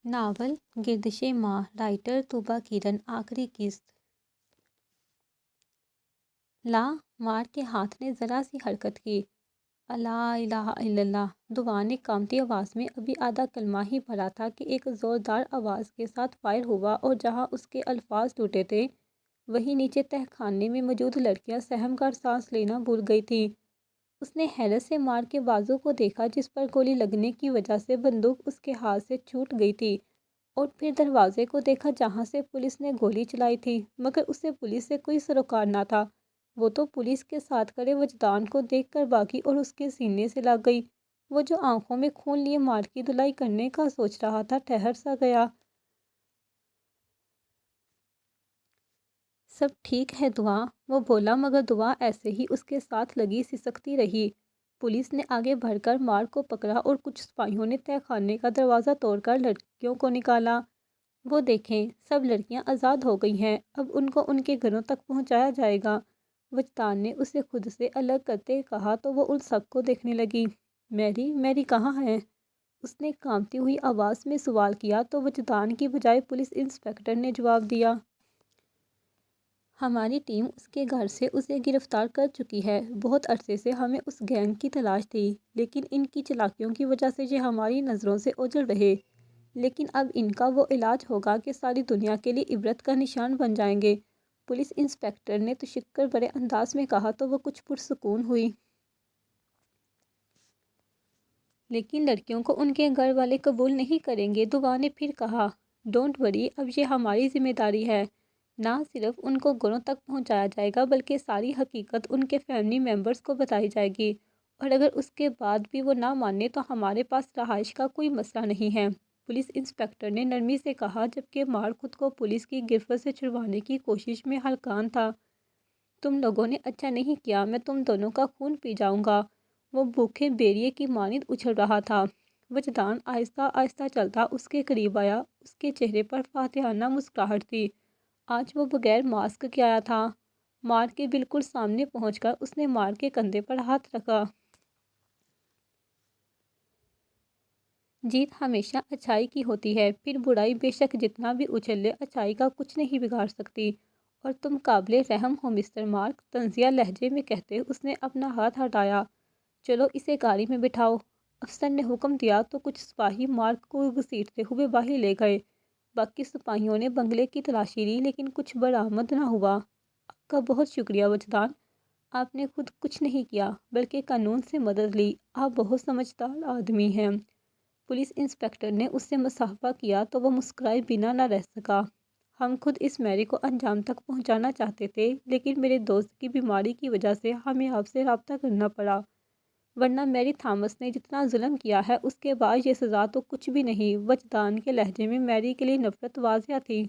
Novel گردش ماہ، writer Tuba Keran. آخری قسط۔ لا مارک کے ہاتھ نے ذرا سی حرکت کی۔ لا الہ الا اللہ۔ دعا نے کانپتی آواز میں ابھی آدھا کلمہ ہی پڑھا تھا کہ ایک زوردار آواز کے ساتھ فائر ہوا اور جہاں اس کے الفاظ ٹوٹے تھے وہیں نیچے تہہ خانے میں موجود لڑکیاں سہم کر سانس لینا بھول گئی تھیں۔ اس نے حیرت سے مارک کے بازو کو دیکھا جس پر گولی لگنے کی وجہ سے بندوق اس کے ہاتھ سے چھوٹ گئی تھی، اور پھر دروازے کو دیکھا جہاں سے پولیس نے گولی چلائی تھی، مگر اسے پولیس سے کوئی سروکار نہ تھا۔ وہ تو پولیس کے ساتھ کھڑے وجدان کو دیکھ کر بھاگی اور اس کے سینے سے لگ گئی۔ وہ جو آنکھوں میں خون لیے مارک کی دھلائی کرنے کا سوچ رہا تھا ٹھہر سا گیا۔ سب ٹھیک ہے دعا، وہ بولا، مگر دعا ایسے ہی اس کے ساتھ لگی سسکتی رہی۔ پولیس نے آگے بڑھ کر مارک کو پکڑا اور کچھ سپاہیوں نے تہہ خانے کا دروازہ توڑ کر لڑکیوں کو نکالا۔ وہ دیکھیں، سب لڑکیاں آزاد ہو گئی ہیں، اب ان کو ان کے گھروں تک پہنچایا جائے گا۔ وجدان نے اسے خود سے الگ کرتے کہا تو وہ ان سب کو دیکھنے لگی۔ میری کہاں ہے؟ اس نے کانپتی ہوئی آواز میں سوال کیا تو وجدان کی بجائے پولیس انسپکٹر نے جواب دیا۔ ہماری ٹیم اس کے گھر سے اسے گرفتار کر چکی ہے۔ بہت عرصے سے ہمیں اس گینگ کی تلاش تھی، لیکن ان کی چالاکیوں کی وجہ سے یہ ہماری نظروں سے اوجھل رہے۔ لیکن اب ان کا وہ علاج ہوگا کہ ساری دنیا کے لیے عبرت کا نشان بن جائیں گے۔ پولیس انسپکٹر نے تشکر بھرے انداز میں کہا تو وہ کچھ پرسکون ہوئی۔ لیکن لڑکیوں کو ان کے گھر والے قبول نہیں کریں گے، دعا نے پھر کہا۔ ڈونٹ وری، اب یہ ہماری ذمہ داری ہے۔ نہ صرف ان کو گھروں تک پہنچایا جائے گا بلکہ ساری حقیقت ان کے فیملی ممبرز کو بتائی جائے گی، اور اگر اس کے بعد بھی وہ نہ مانے تو ہمارے پاس رہائش کا کوئی مسئلہ نہیں ہے، پولیس انسپکٹر نے نرمی سے کہا، جبکہ مارک خود کو پولیس کی گرفت سے چھڑوانے کی کوشش میں ہلکان تھا۔ تم لوگوں نے اچھا نہیں کیا، میں تم دونوں کا خون پی جاؤں گا۔ وہ بھوکے بھیڑیے کی مانند اچھل رہا تھا۔ وجدان آہستہ آہستہ چلتا اس کے قریب آیا۔ اس کے چہرے پر فاتحانہ مسکراہٹ تھی۔ آج وہ بغیر ماسک کے آیا تھا۔ مارک کے بالکل سامنے پہنچ کر اس نے مارک کے کندھے پر ہاتھ رکھا۔ جیت ہمیشہ اچھائی کی ہوتی ہے، پھر برائی بے شک جتنا بھی اچھل لے اچھائی کا کچھ نہیں بگاڑ سکتی، اور تم قابل رحم ہو مسٹر مارک، طنزیہ لہجے میں کہتے اس نے اپنا ہاتھ ہٹایا۔ چلو اسے گاڑی میں بٹھاؤ۔ افسر نے حکم دیا تو کچھ سپاہی مارک کو گھسیٹتے ہوئے باہر لے گئے۔ باقی سپاہیوں نے بنگلے کی تلاشی لی لیکن کچھ برآمد نہ ہوا۔ آپ کا بہت شکریہ وجدان، آپ نے خود کچھ نہیں کیا بلکہ قانون سے مدد لی، آپ بہت سمجھدار آدمی ہیں۔ پولیس انسپکٹر نے اس سے مصافحہ کیا تو وہ مسکرائے بنا نہ رہ سکا۔ ہم خود اس میری کو انجام تک پہنچانا چاہتے تھے، لیکن میرے دوست کی بیماری کی وجہ سے ہمیں آپ سے رابطہ کرنا پڑا، ورنہ میری تھامس نے جتنا ظلم کیا ہے اس کے بعد یہ سزا تو کچھ بھی نہیں۔ وجدان کے لہجے میں میری کے لیے نفرت واضح تھی۔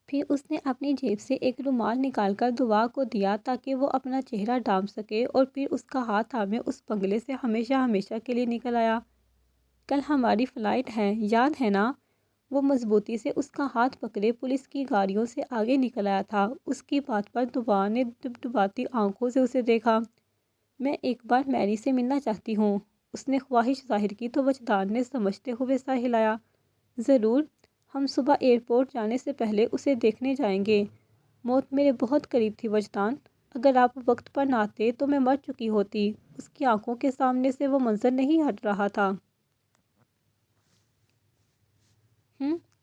پھر اس نے اپنی جیب سے ایک رومال نکال کر دعا کو دیا تاکہ وہ اپنا چہرہ ڈھانپ سکے، اور پھر اس کا ہاتھ تھامے اس بنگلے سے ہمیشہ ہمیشہ کے لیے نکل آیا۔ کل ہماری فلائٹ ہے، یاد ہے نا؟ وہ مضبوطی سے اس کا ہاتھ پکڑے پولیس کی گاڑیوں سے آگے نکل آیا تھا۔ اس کی بات پر دعا نے ڈبڈباتی آنکھوں سے اسے دیکھا۔ میں ایک بار میری سے ملنا چاہتی ہوں، اس نے خواہش ظاہر کی تو وجدان نے سمجھتے ہوئے سر ہلایا۔ ضرور، ہم صبح ایئرپورٹ جانے سے پہلے اسے دیکھنے جائیں گے۔ موت میرے بہت قریب تھی وجدان، اگر آپ وقت پر نہ آتے تو میں مر چکی ہوتی۔ اس کی آنکھوں کے سامنے سے وہ منظر نہیں ہٹ رہا تھا۔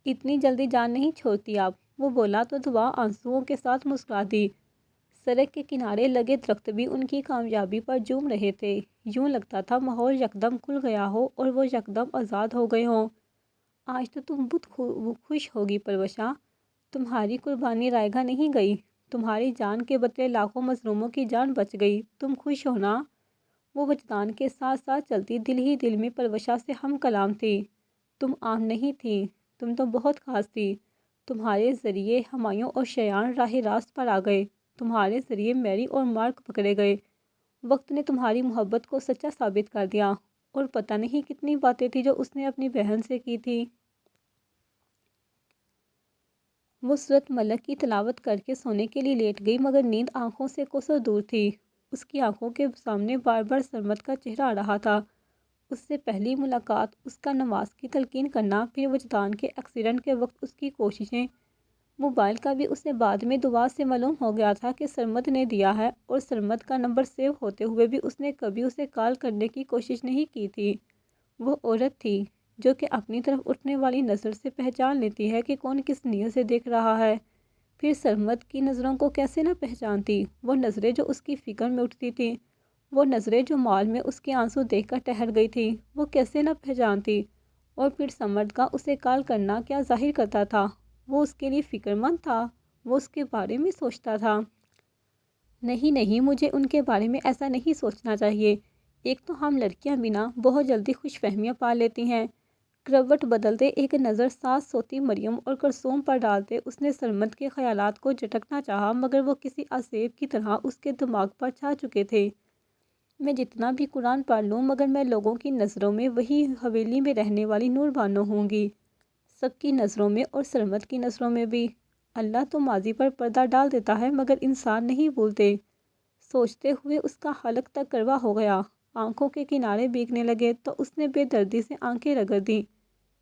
اتنی جلدی جان نہیں چھوڑتی آپ، وہ بولا تو دعا آنسوؤں کے ساتھ مسکرا دی۔ سڑک کے کنارے لگے درخت بھی ان کی کامیابی پر جھوم رہے تھے۔ یوں لگتا تھا ماحول یکدم کھل گیا ہو اور وہ یکدم آزاد ہو گئے ہوں۔ آج تو تم بہت خوش ہوگی پروشا، تمہاری قربانی رائگاں نہیں گئی، تمہاری جان کے بدلے لاکھوں مظلوموں کی جان بچ گئی، تم خوش ہو نا؟ وہ وجدان کے ساتھ ساتھ چلتی دل ہی دل میں پروشا سے ہم کلام تھی۔ تم عام نہیں تھی، تم تو بہت خاص تھی، تمہارے ذریعے ہمایوں اور شیان راہ راست پر آ گئے، تمہارے ذریعے میری اور مارک پکڑے گئے، وقت نے تمہاری محبت کو سچا ثابت کر دیا، اور پتہ نہیں کتنی باتیں تھی جو اس نے اپنی بہن سے کی تھی۔ وہ سورۃ ملک کی تلاوت کر کے سونے کے لیے لیٹ گئی، مگر نیند آنکھوں سے کوسوں دور تھی۔ اس کی آنکھوں کے سامنے بار بار سرمد کا چہرہ آ رہا تھا۔ اس سے پہلی ملاقات، اس کا نماز کی تلقین کرنا، پھر وجدان کے ایکسیڈنٹ کے وقت اس کی کوششیں۔ موبائل کا بھی اسے بعد میں دعا سے معلوم ہو گیا تھا کہ سرمد نے دیا ہے، اور سرمد کا نمبر سیو ہوتے ہوئے بھی اس نے کبھی اسے کال کرنے کی کوشش نہیں کی تھی۔ وہ عورت تھی جو کہ اپنی طرف اٹھنے والی نظر سے پہچان لیتی ہے کہ کون کس نیت سے دیکھ رہا ہے۔ پھر سرمد کی نظروں کو کیسے نہ پہچانتی، وہ نظریں جو اس کی فکر میں اٹھتی تھیں، وہ نظریں جو مال میں اس کے آنسو دیکھ کر ٹھہر گئی تھی، وہ کیسے نہ پہچانتی۔ اور پھر سرمد کا اسے کال کرنا کیا ظاہر کرتا تھا؟ وہ اس کے لیے فکر مند تھا، وہ اس کے بارے میں سوچتا تھا۔ نہیں نہیں، مجھے ان کے بارے میں ایسا نہیں سوچنا چاہیے۔ ایک تو ہم لڑکیاں بنا بہت جلدی خوش فہمیاں پا لیتی ہیں۔ کروٹ بدلتے ایک نظر ساتھ سوتی مریم اور کلثوم پر ڈالتے اس نے سرمد کے خیالات کو جھٹکنا چاہا، مگر وہ کسی اسیب کی طرح اس کے دماغ پر چھا چکے تھے۔ میں جتنا بھی قرآن پڑھ لوں مگر میں لوگوں کی نظروں میں وہی حویلی میں رہنے والی نور بانو ہوں گی، سب کی نظروں میں اور سرمد کی نظروں میں بھی۔ اللہ تو ماضی پر پردہ ڈال دیتا ہے مگر انسان نہیں بھولتے۔ سوچتے ہوئے اس کا حلق تک کروا ہو گیا، آنکھوں کے کنارے بھیگنے لگے تو اس نے بے دردی سے آنکھیں رگڑ دیں۔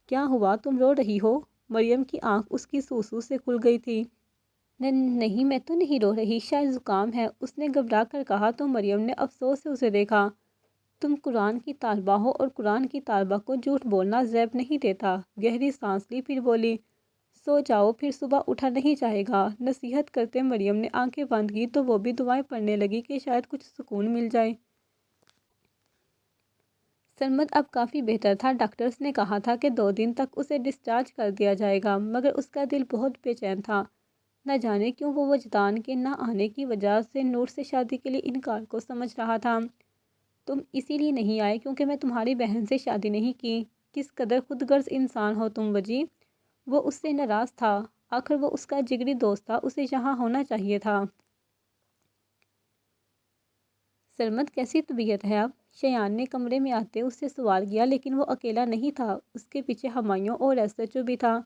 کیا ہوا، تم رو رہی ہو؟ مریم کی آنکھ اس کی سوسو سے کھل گئی تھی۔ نہیں، میں تو نہیں رو رہی، شاید زکام ہے، اس نے گھبرا کر کہا تو مریم نے افسوس سے اسے دیکھا۔ تم قرآن کی طالبہ ہو اور قرآن کی طالبہ کو جھوٹ بولنا زیب نہیں دیتا۔ گہری سانس لی پھر بولی، سو جاؤ، پھر صبح اٹھا نہیں جائے گا۔ نصیحت کرتے مریم نے آنکھیں بند کی تو وہ بھی دعائیں پڑھنے لگی کہ شاید کچھ سکون مل جائے۔ سرمد اب کافی بہتر تھا۔ ڈاکٹرز نے کہا تھا کہ 2 دن تک اسے ڈسچارج کر دیا جائے گا، مگر اس کا دل بہت بے چین تھا۔ نہ جانے کیوں وہ وجدان کے نہ آنے کی وجہ سے نور سے شادی کے لیے انکار کو سمجھ رہا تھا۔ تم اسی لیے نہیں آئے کیونکہ میں تمہاری بہن سے شادی نہیں کی؟ کس قدر خود غرض انسان ہو تم وجی۔ وہ اس سے ناراض تھا، آخر وہ اس کا جگری دوست تھا، اسے یہاں ہونا چاہیے تھا۔ سرمد کیسی طبیعت ہے اب؟ شیان نے کمرے میں آتے اس سے سوال کیا، لیکن وہ اکیلا نہیں تھا، اس کے پیچھے ہمایوں اور ایس ایچ او بھی تھا۔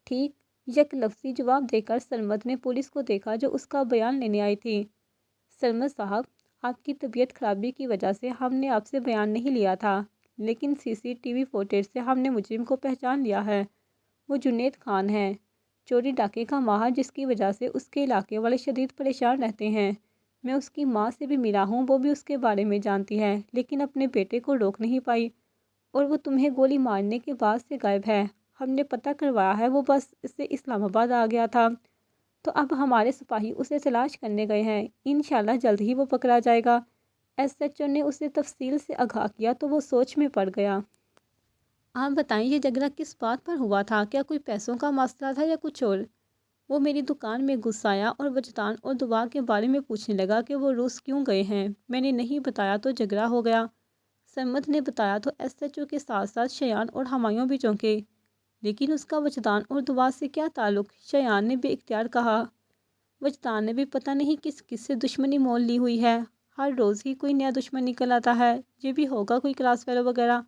ٹھیک، یک لفظی جواب دے کر سرمد نے پولیس کو دیکھا جو اس کا بیان لینے آئی تھی۔ سرمد صاحب، آپ کی طبیعت خرابی کی وجہ سے ہم نے آپ سے بیان نہیں لیا تھا، لیکن CCTV فوٹیج سے ہم نے مجرم کو پہچان لیا ہے۔ وہ جنید خان ہے، چوری ڈاکے کا ماہر، جس کی وجہ سے اس کے علاقے والے شدید پریشان رہتے ہیں۔ میں اس کی ماں سے بھی ملا ہوں، وہ بھی اس کے بارے میں جانتی ہے، لیکن اپنے بیٹے کو روک نہیں پائی، اور وہ تمہیں گولی مارنے کے بعد سے غائب ہے۔ ہم نے پتہ کروایا ہے، وہ بس اس سے اسلام آباد آ گیا تھا، تو اب ہمارے سپاہی اسے تلاش کرنے گئے ہیں۔ انشاءاللہ جلد ہی وہ پکڑا جائے گا۔ SHO نے اسے تفصیل سے آگاہ کیا تو وہ سوچ میں پڑ گیا۔ آپ بتائیں، یہ جھگڑا کس بات پر ہوا تھا؟ کیا کوئی پیسوں کا مسئلہ تھا یا کچھ اور؟ وہ میری دکان میں گھس آیا اور وجدان اور دعا کے بارے میں پوچھنے لگا کہ وہ روس کیوں گئے ہیں۔ میں نے نہیں بتایا تو جھگڑا ہو گیا۔ سرمد نے بتایا تو SHO کے ساتھ ساتھ شیان اور ہمایوں بھی چونکے۔ لیکن اس کا وجدان اور دعا سے کیا تعلق؟ شیان نے بے اختیار کہا۔ وجدان نے بھی پتہ نہیں کس کس سے دشمنی مول لی ہوئی ہے، ہر روز ہی کوئی نیا دشمن نکل آتا ہے، یہ بھی ہوگا کوئی کلاس فیلو وغیرہ۔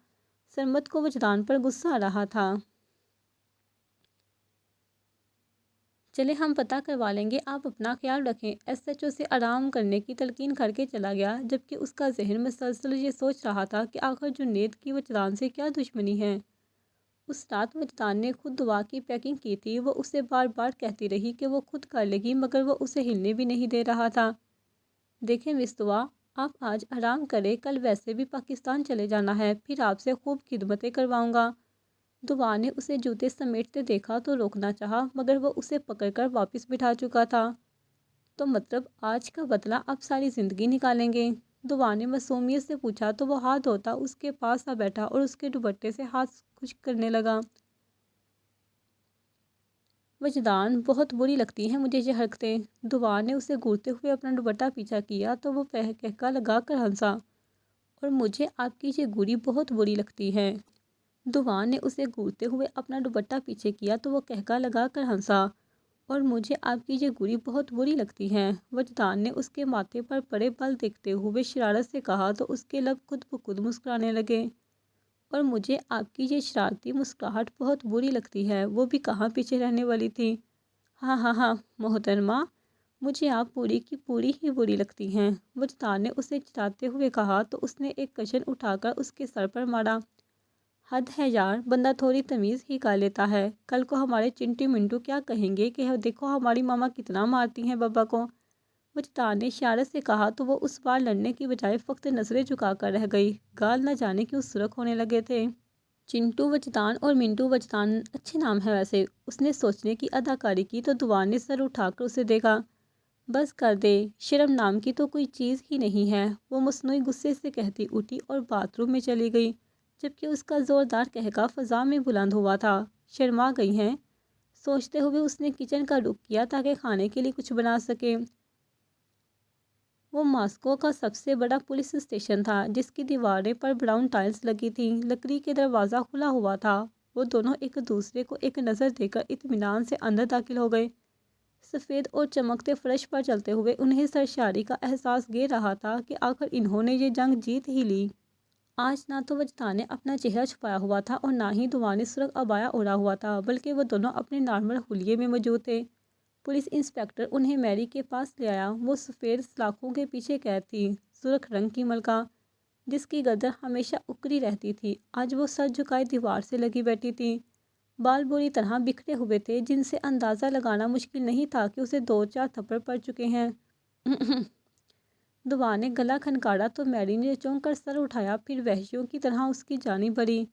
سرمد کو وجدان پر غصہ آ رہا تھا۔ چلے ہم پتہ کروا لیں گے، آپ اپنا خیال رکھیں۔ SHO سے آرام کرنے کی تلقین کر کے چلا گیا، جبکہ اس کا ذہن مسلسل یہ سوچ رہا تھا کہ آخر جنید کی وجدان سے کیا دشمنی ہے۔ اس رات وجدان نے خود دعا کی پیکنگ کی تھی، وہ اسے بار بار کہتی رہی کہ وہ خود کر لے گی، مگر وہ اسے ہلنے بھی نہیں دے رہا تھا۔ دیکھیں مس دعا، آپ آج آرام کریں، کل ویسے بھی پاکستان چلے جانا ہے، پھر آپ سے خوب خدمتیں کرواؤں گا۔ دعا نے اسے جوتے سمیٹتے دیکھا تو روکنا چاہا، مگر وہ اسے پکڑ کر واپس بٹھا چکا تھا۔ تو مطلب آج کا بدلہ اب ساری زندگی نکالیں گے؟ دعا نے معصومیت سے پوچھا تو وہ ہاتھ دھوتا اس کے پاس آ بیٹھا اور اس کے دوپٹے سے ہاتھ خشک کرنے لگا۔ وجدان، بہت بری لگتی ہیں مجھے یہ حرکتیں۔ دعا نے اسے گھورتے ہوئے اپنا دوپٹہ پیچھا کیا تو وہ کہکا لگا کر ہنسا، اور مجھے آپ کی یہ گوری بہت بری لگتی ہے۔ دعا نے اسے گھورتے ہوئے اپنا دوپٹہ پیچھے کیا تو وہ کہکا لگا کر ہنسا، اور مجھے آپ کی یہ گوری بہت بری لگتی ہے۔ وجدان نے اس کے ماتھے پر پڑے بال دیکھتے ہوئے شرارت سے کہا تو اس کے لب خود بخود مسکرانے لگے، اور مجھے آپ کی یہ شرارتی مسکراہٹ بہت بری لگتی ہے، وہ بھی کہاں پیچھے رہنے والی تھی۔ ہاں ہاں ہاں محترمہ، مجھے آپ پوری کی پوری ہی بری لگتی ہیں، وجدان نے اسے چڑھاتے ہوئے کہا تو اس نے ایک کشن اٹھا کر اس کے سر پر مارا۔ حد ہے یار، بندہ تھوڑی تمیز ہی کر لیتا ہے، کل کو ہمارے چنٹی منٹو کیا کہیں گے کہ دیکھو ہماری ماما کتنا مارتی ہیں بابا کو۔ وجدان نے اشارے سے کہا تو وہ اس بار لڑنے کی بجائے فقط نظریں جھکا کر رہ گئی، گال نہ جانے کیوں سرخ ہونے لگے تھے۔ چنٹو وجدان اور منٹو وجدان اچھے نام ہے ویسے، اس نے سوچنے کی اداکاری کی تو دعا نے سر اٹھا کر اسے دیکھا۔ بس کر دے، شرم نام کی تو کوئی چیز ہی نہیں ہے، وہ مصنوعی غصے سے کہتی اٹھی اور باتھ روم میں چلی گئی، جبکہ اس کا زوردار قہقہ فضا میں بلند ہوا تھا۔ شرما گئی ہیں، سوچتے ہوئے اس نے کچن کا رخ کیا تاکہ کھانے کے لیے کچھ بنا سکے۔ وہ ماسکو کا سب سے بڑا پولیس اسٹیشن تھا، جس کی دیواریں پر براؤن ٹائلز لگی تھیں، لکڑی کے دروازہ کھلا ہوا تھا۔ وہ دونوں ایک دوسرے کو ایک نظر دے کر اطمینان سے اندر داخل ہو گئے۔ سفید اور چمکتے فرش پر چلتے ہوئے انہیں سرشاری کا احساس گھیر رہا تھا کہ آخر انہوں نے یہ جنگ جیت ہی لی۔ آج نہ تو وجدان نے اپنا چہرہ چھپایا ہوا تھا اور نہ ہی دعا نے سرخ عبایا اوڑھا ہوا تھا، بلکہ وہ دونوں اپنے نارمل حلیے میں موجود تھے۔ پولیس انسپکٹر انہیں میری کے پاس لے آیا۔ وہ سفید سلاخوں کے پیچھے قید تھی، سرخ رنگ کی ملکہ جس کی گردن ہمیشہ اکڑی رہتی تھی، آج وہ سر جھکائے دیوار سے لگی بیٹھی تھی۔ بال بری طرح بکھرے ہوئے تھے، جن سے اندازہ لگانا مشکل نہیں تھا کہ اسے 2-4 تھپڑ پڑ چکے ہیں۔ دعا نے گلا کھنکاڑا تو میری نے چونک کر سر اٹھایا، پھر وحشیوں کی طرح اس کی جانب بڑھی۔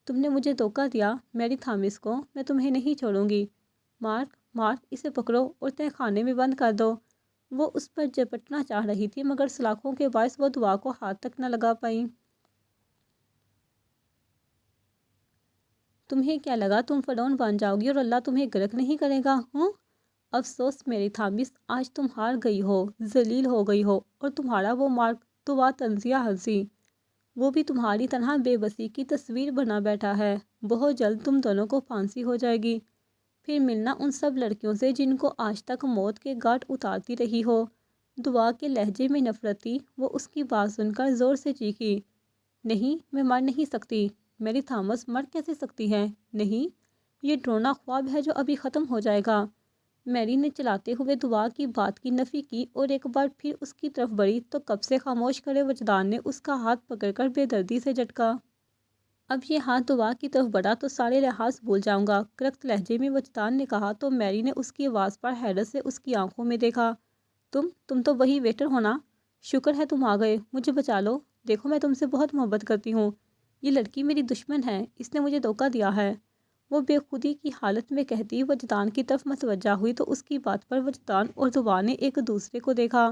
تم نے مجھے دھوکہ دیا میری تھامس کو، میں تمہیں نہیں چھوڑوں گی۔ مارک مارک، اسے پکڑو اور تہہ خانے میں بند کر دو۔ وہ اس پر جپٹنا چاہ رہی تھی مگر سلاخوں کے باعث وہ دعا کو ہاتھ تک نہ لگا پائی۔ تمہیں کیا لگا تم فرعون بن جاؤ گی اور اللہ تمہیں غرق نہیں کرے گا؟ ہوں، افسوس میری تھامس، آج تم ہار گئی ہو، ذلیل ہو گئی ہو، اور تمہارا وہ مارک دعا تنزیہ ہنسی، وہ بھی تمہاری طرح بے بسی کی تصویر بنا بیٹھا ہے۔ بہت جلد تم دونوں کو پھانسی ہو جائے گی، پھر ملنا ان سب لڑکیوں سے جن کو آج تک موت کے گھاٹ اتارتی رہی ہو۔ دعا کے لہجے میں نفرت تھی، وہ اس کی بات سن کر زور سے چیخی۔ نہیں، میں مر نہیں سکتی۔ میری تھامس مر کیسے سکتی ہے؟ نہیں، یہ ڈرونا خواب ہے جو ابھی ختم ہو جائے گا۔ میری نے چلاتے ہوئے دعا کی بات کی نفی کی اور ایک بار پھر اس کی طرف بڑھی تو کب سے خاموش کھڑے وجدان نے اس کا ہاتھ پکڑ کر بے دردی سے جھٹکا۔ اب یہ ہاتھ دعا کی طرف بڑھا تو سارے لحاظ بھول جاؤں گا، کرخت لہجے میں وجدان نے کہا تو میری نے اس کی آواز پر حیرت سے اس کی آنکھوں میں دیکھا۔ تم تو وہی ویٹر ہو نا؟ شکر ہے تم آ گئے، مجھے بچا لو، دیکھو میں تم سے بہت محبت کرتی ہوں، یہ لڑکی میری دشمن ہے، اس نے مجھے دھوکہ دیا ہے، وہ بے خودی کی حالت میں کہتی وجدان کی طرف متوجہ ہوئی تو اس کی بات پر وجدان اور دعا نے ایک دوسرے کو دیکھا۔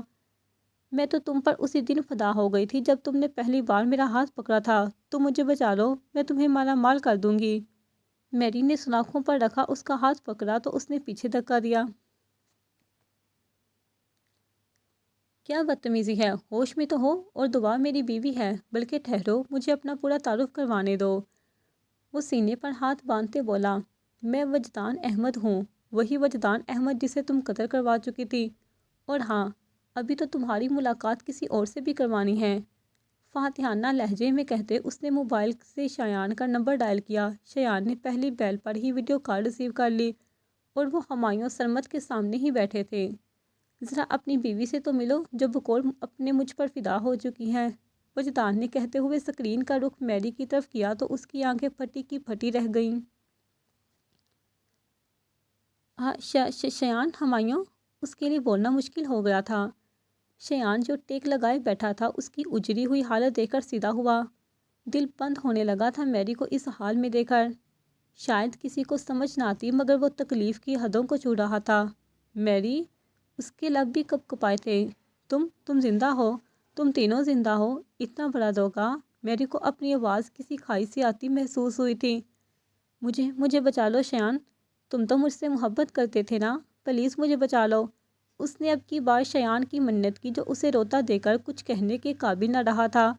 میں تو تم پر اسی دن فدا ہو گئی تھی جب تم نے پہلی بار میرا ہاتھ پکڑا تھا، تم مجھے بچا لو، میں تمہیں مالا مال کر دوں گی۔ میری نے سلاخوں پر رکھا اس کا ہاتھ پکڑا تو اس نے پیچھے دھکا دیا۔ کیا بدتمیزی ہے، ہوش میں تو ہو، اور دعا میری بیوی ہے، بلکہ ٹھہرو، مجھے اپنا پورا تعارف کروانے دو۔ وہ سینے پر ہاتھ باندھتے بولا، میں وجدان احمد ہوں، وہی وجدان احمد جسے تم قتل کروا چکی تھی، اور ہاں، ابھی تو تمہاری ملاقات کسی اور سے بھی کروانی ہے۔ فاتحانہ لہجے میں کہتے اس نے موبائل سے شایان کا نمبر ڈائل کیا۔ شایان نے پہلی بیل پر ہی ویڈیو کال ریسیو کر لی اور وہ ہمایوں سرمد کے سامنے ہی بیٹھے تھے۔ ذرا اپنی بیوی سے تو ملو جو بقول اپنے مجھ پر فدا ہو چکی ہے، وجدان نے کہتے ہوئے سکرین کا رخ میری کی طرف کیا تو اس کی آنکھیں پھٹی کی پھٹی رہ گئیں۔ شایان، ہمایوں، اس کے لیے بولنا مشکل ہو گیا تھا۔ شایان جو ٹیک لگائے بیٹھا تھا اس کی اجڑی ہوئی حالت دیکھ کر سیدھا ہوا۔ دل بند ہونے لگا تھا میری کو اس حال میں دیکھ کر۔ شاید کسی کو سمجھ نہ آتی مگر وہ تکلیف کی حدوں کو چھو رہا تھا۔ میری، اس کے لب بھی کپ کپائے تھے۔ تم زندہ ہو، تم تینوں زندہ ہو، اتنا بڑا دھوکہ! میری کو اپنی آواز کسی کھائی سے آتی محسوس ہوئی تھی۔ مجھے بچا لو شایان، تم تو مجھ سے محبت کرتے تھے نا، پلیز مجھے بچا لو۔ اس نے اب کی بار شایان کی منت کی جو اسے روتا دے کر کچھ کہنے کے قابل نہ رہا تھا۔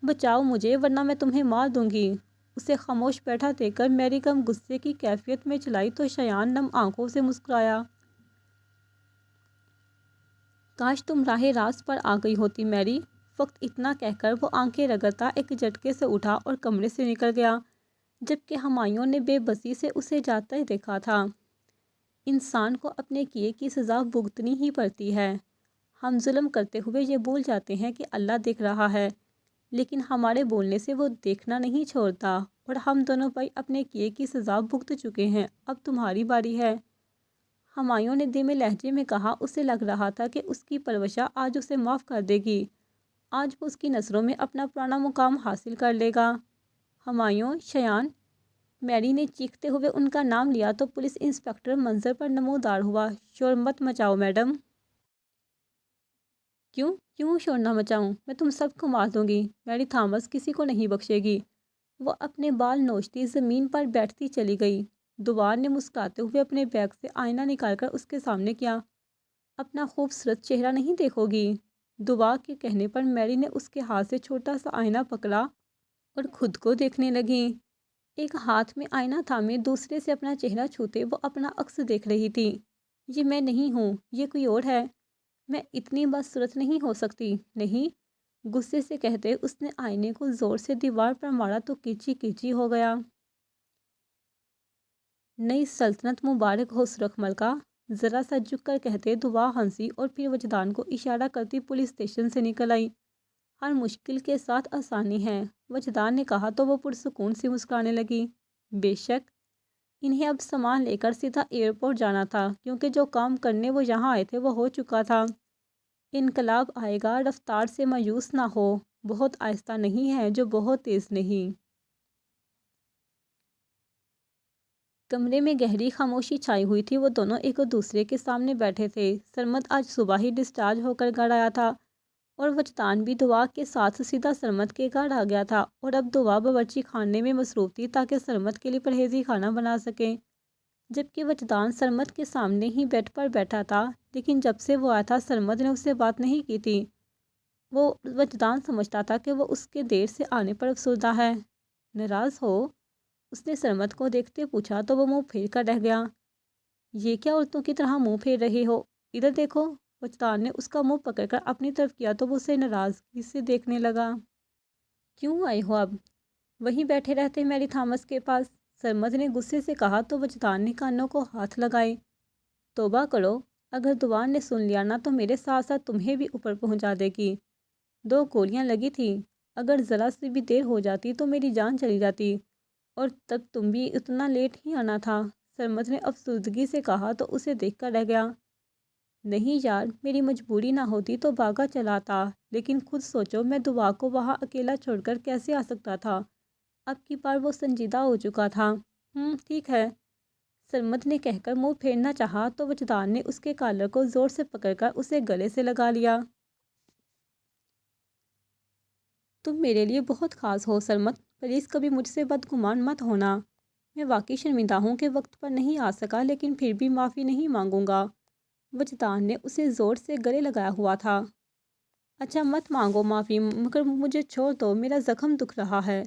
بچاؤ مجھے ورنہ میں تمہیں مار دوں گی۔ اسے خاموش بیٹھا دیکھ کر میری کم غصے کی کیفیت میں چلائی تو شایان نم آنکھوں سے مسکرایا۔ کاش تم راہ راست پر آ گئی ہوتی میری، فقط اتنا کہہ کر وہ آنکھیں رگڑتا ایک جھٹکے سے اٹھا اور کمرے سے نکل گیا، جبکہ ہمایوں نے بے بسی سے اسے جاتا ہی دیکھا تھا۔ انسان کو اپنے کیے کی سزا بھگتنی ہی پڑتی ہے۔ ہم ظلم کرتے ہوئے یہ بھول جاتے ہیں کہ اللہ دیکھ رہا ہے، لیکن ہمارے بولنے سے وہ دیکھنا نہیں چھوڑتا، اور ہم دونوں بھائی اپنے کیے کی سزا بھگت چکے ہیں، اب تمہاری باری ہے۔ ہمایوں نے دھیمے لہجے میں کہا۔ اسے لگ رہا تھا کہ اس کی پروشہ آج اسے معاف کر دے گی، آج وہ اس کی نظروں میں اپنا پرانا مقام حاصل کر لے گا۔ ہمایوں، شایان، میری نے چیختے ہوئے ان کا نام لیا تو پولیس انسپکٹر منظر پر نمودار ہوا۔ شور مت مچاؤ میڈم۔ کیوں شور نہ مچاؤں؟ میں تم سب کو مار دوں گی۔ میری تھامس کسی کو نہیں بخشے گی۔ وہ اپنے بال نوچتی زمین پر بیٹھتی چلی گئی۔ دوبار نے مسکراتے ہوئے اپنے بیگ سے آئینہ نکال کر اس کے سامنے کیا۔ اپنا خوبصورت چہرہ نہیں دیکھو گی؟ دعا کے کہنے پر میری نے اس کے ہاتھ سے چھوٹا سا آئینہ پکڑا اور خود کو دیکھنے لگی۔ ایک ہاتھ میں آئینہ تھامے دوسرے سے اپنا چہرہ چھوتے وہ اپنا عکس دیکھ رہی تھی۔ یہ میں نہیں ہوں، یہ کوئی اور ہے۔ میں اتنی بدصورت نہیں ہو سکتی، نہیں؟ غصے سے کہتے اس نے آئینے کو زور سے دیوار پر مارا تو کیچی کیچی ہو گیا۔ نئی سلطنت مبارک ہو سرخ ملکہ، ذرا سا جھک کر کہتے دعا ہنسی اور پھر وجدان کو اشارہ کرتی پولیس اسٹیشن سے نکل آئی۔ ہر مشکل کے ساتھ آسانی ہے، وجدان نے کہا تو وہ پرسکون سی مسکرانے لگی۔ بے شک، انہیں اب سامان لے کر سیدھا ایئرپورٹ جانا تھا، کیونکہ جو کام کرنے وہ یہاں آئے تھے وہ ہو چکا تھا۔ انقلاب آئے گا، رفتار سے مایوس نہ ہو، بہت آہستہ نہیں ہے جو بہت تیز نہیں۔ کمرے میں گہری خاموشی چھائی ہوئی تھی۔ وہ دونوں ایک دوسرے کے سامنے بیٹھے تھے۔ سرمد آج صبح ہی ڈسچارج ہو کر گھر آیا تھا اور وجدان بھی دعا کے ساتھ سیدھا سرمد کے گھر آ گیا تھا، اور اب دعا باورچی خانے میں مصروف تھی تاکہ سرمد کے لیے پرہیزی کھانا بنا سکے، جبکہ وجدان سرمد کے سامنے ہی بیڈ پر بیٹھا تھا۔ لیکن جب سے وہ آیا تھا سرمد نے اس سے بات نہیں کی تھی۔ وہ وجدان سمجھتا تھا کہ وہ اس کے دیر سے آنے پر افسردہ ہے۔ ناراض ہو؟ اس نے سرمد کو دیکھتے پوچھا تو وہ منہ پھیر کر رہ گیا۔ یہ کیا عورتوں کی طرح منہ پھیر رہے ہو؟ ادھر دیکھو۔ وجدان نے اس کا منہ پکڑ کر اپنی طرف کیا تو وہ اسے ناراضگی سے دیکھنے لگا۔ کیوں آئے ہو اب؟ وہیں بیٹھے رہتے میری تھامس کے پاس، سرمد نے غصے سے کہا تو وجدان نے کانوں کو ہاتھ لگائے۔ توبہ کرو، اگر دعا نے سن لیا نا تو میرے ساتھ ساتھ تمہیں بھی اوپر پہنچا دے گی۔ 2 گولیاں لگی تھی، اگر ذرا سی بھی دیر ہو جاتی تو میری جان چلی جاتی، اور تب تم بھی اتنا لیٹ ہی آنا تھا، سرمد نے افسردگی سے کہا تو اسے دیکھ کر رہ گیا۔ نہیں یار، میری مجبوری نہ ہوتی تو بھاگا چلا آتا، لیکن خود سوچو میں دعا کو وہاں اکیلا چھوڑ کر کیسے آ سکتا تھا؟ اب کی بار وہ سنجیدہ ہو چکا تھا۔ ٹھیک ہے، سرمد نے کہہ کر منہ پھیرنا چاہا تو وجدان نے اس کے کالر کو زور سے پکڑ کر اسے گلے سے لگا لیا۔ تم میرے لیے بہت خاص ہو سرمد، پلیز کبھی مجھ سے بدگمان مت ہونا۔ میں واقعی شرمندہ ہوں کہ وقت پر نہیں آ سکا، لیکن پھر بھی معافی نہیں مانگوں گا۔ وجدان نے اسے زور سے گلے لگایا ہوا تھا۔ اچھا مت مانگو معافی، مگر مجھے چھوڑ دو، میرا زخم دکھ رہا ہے،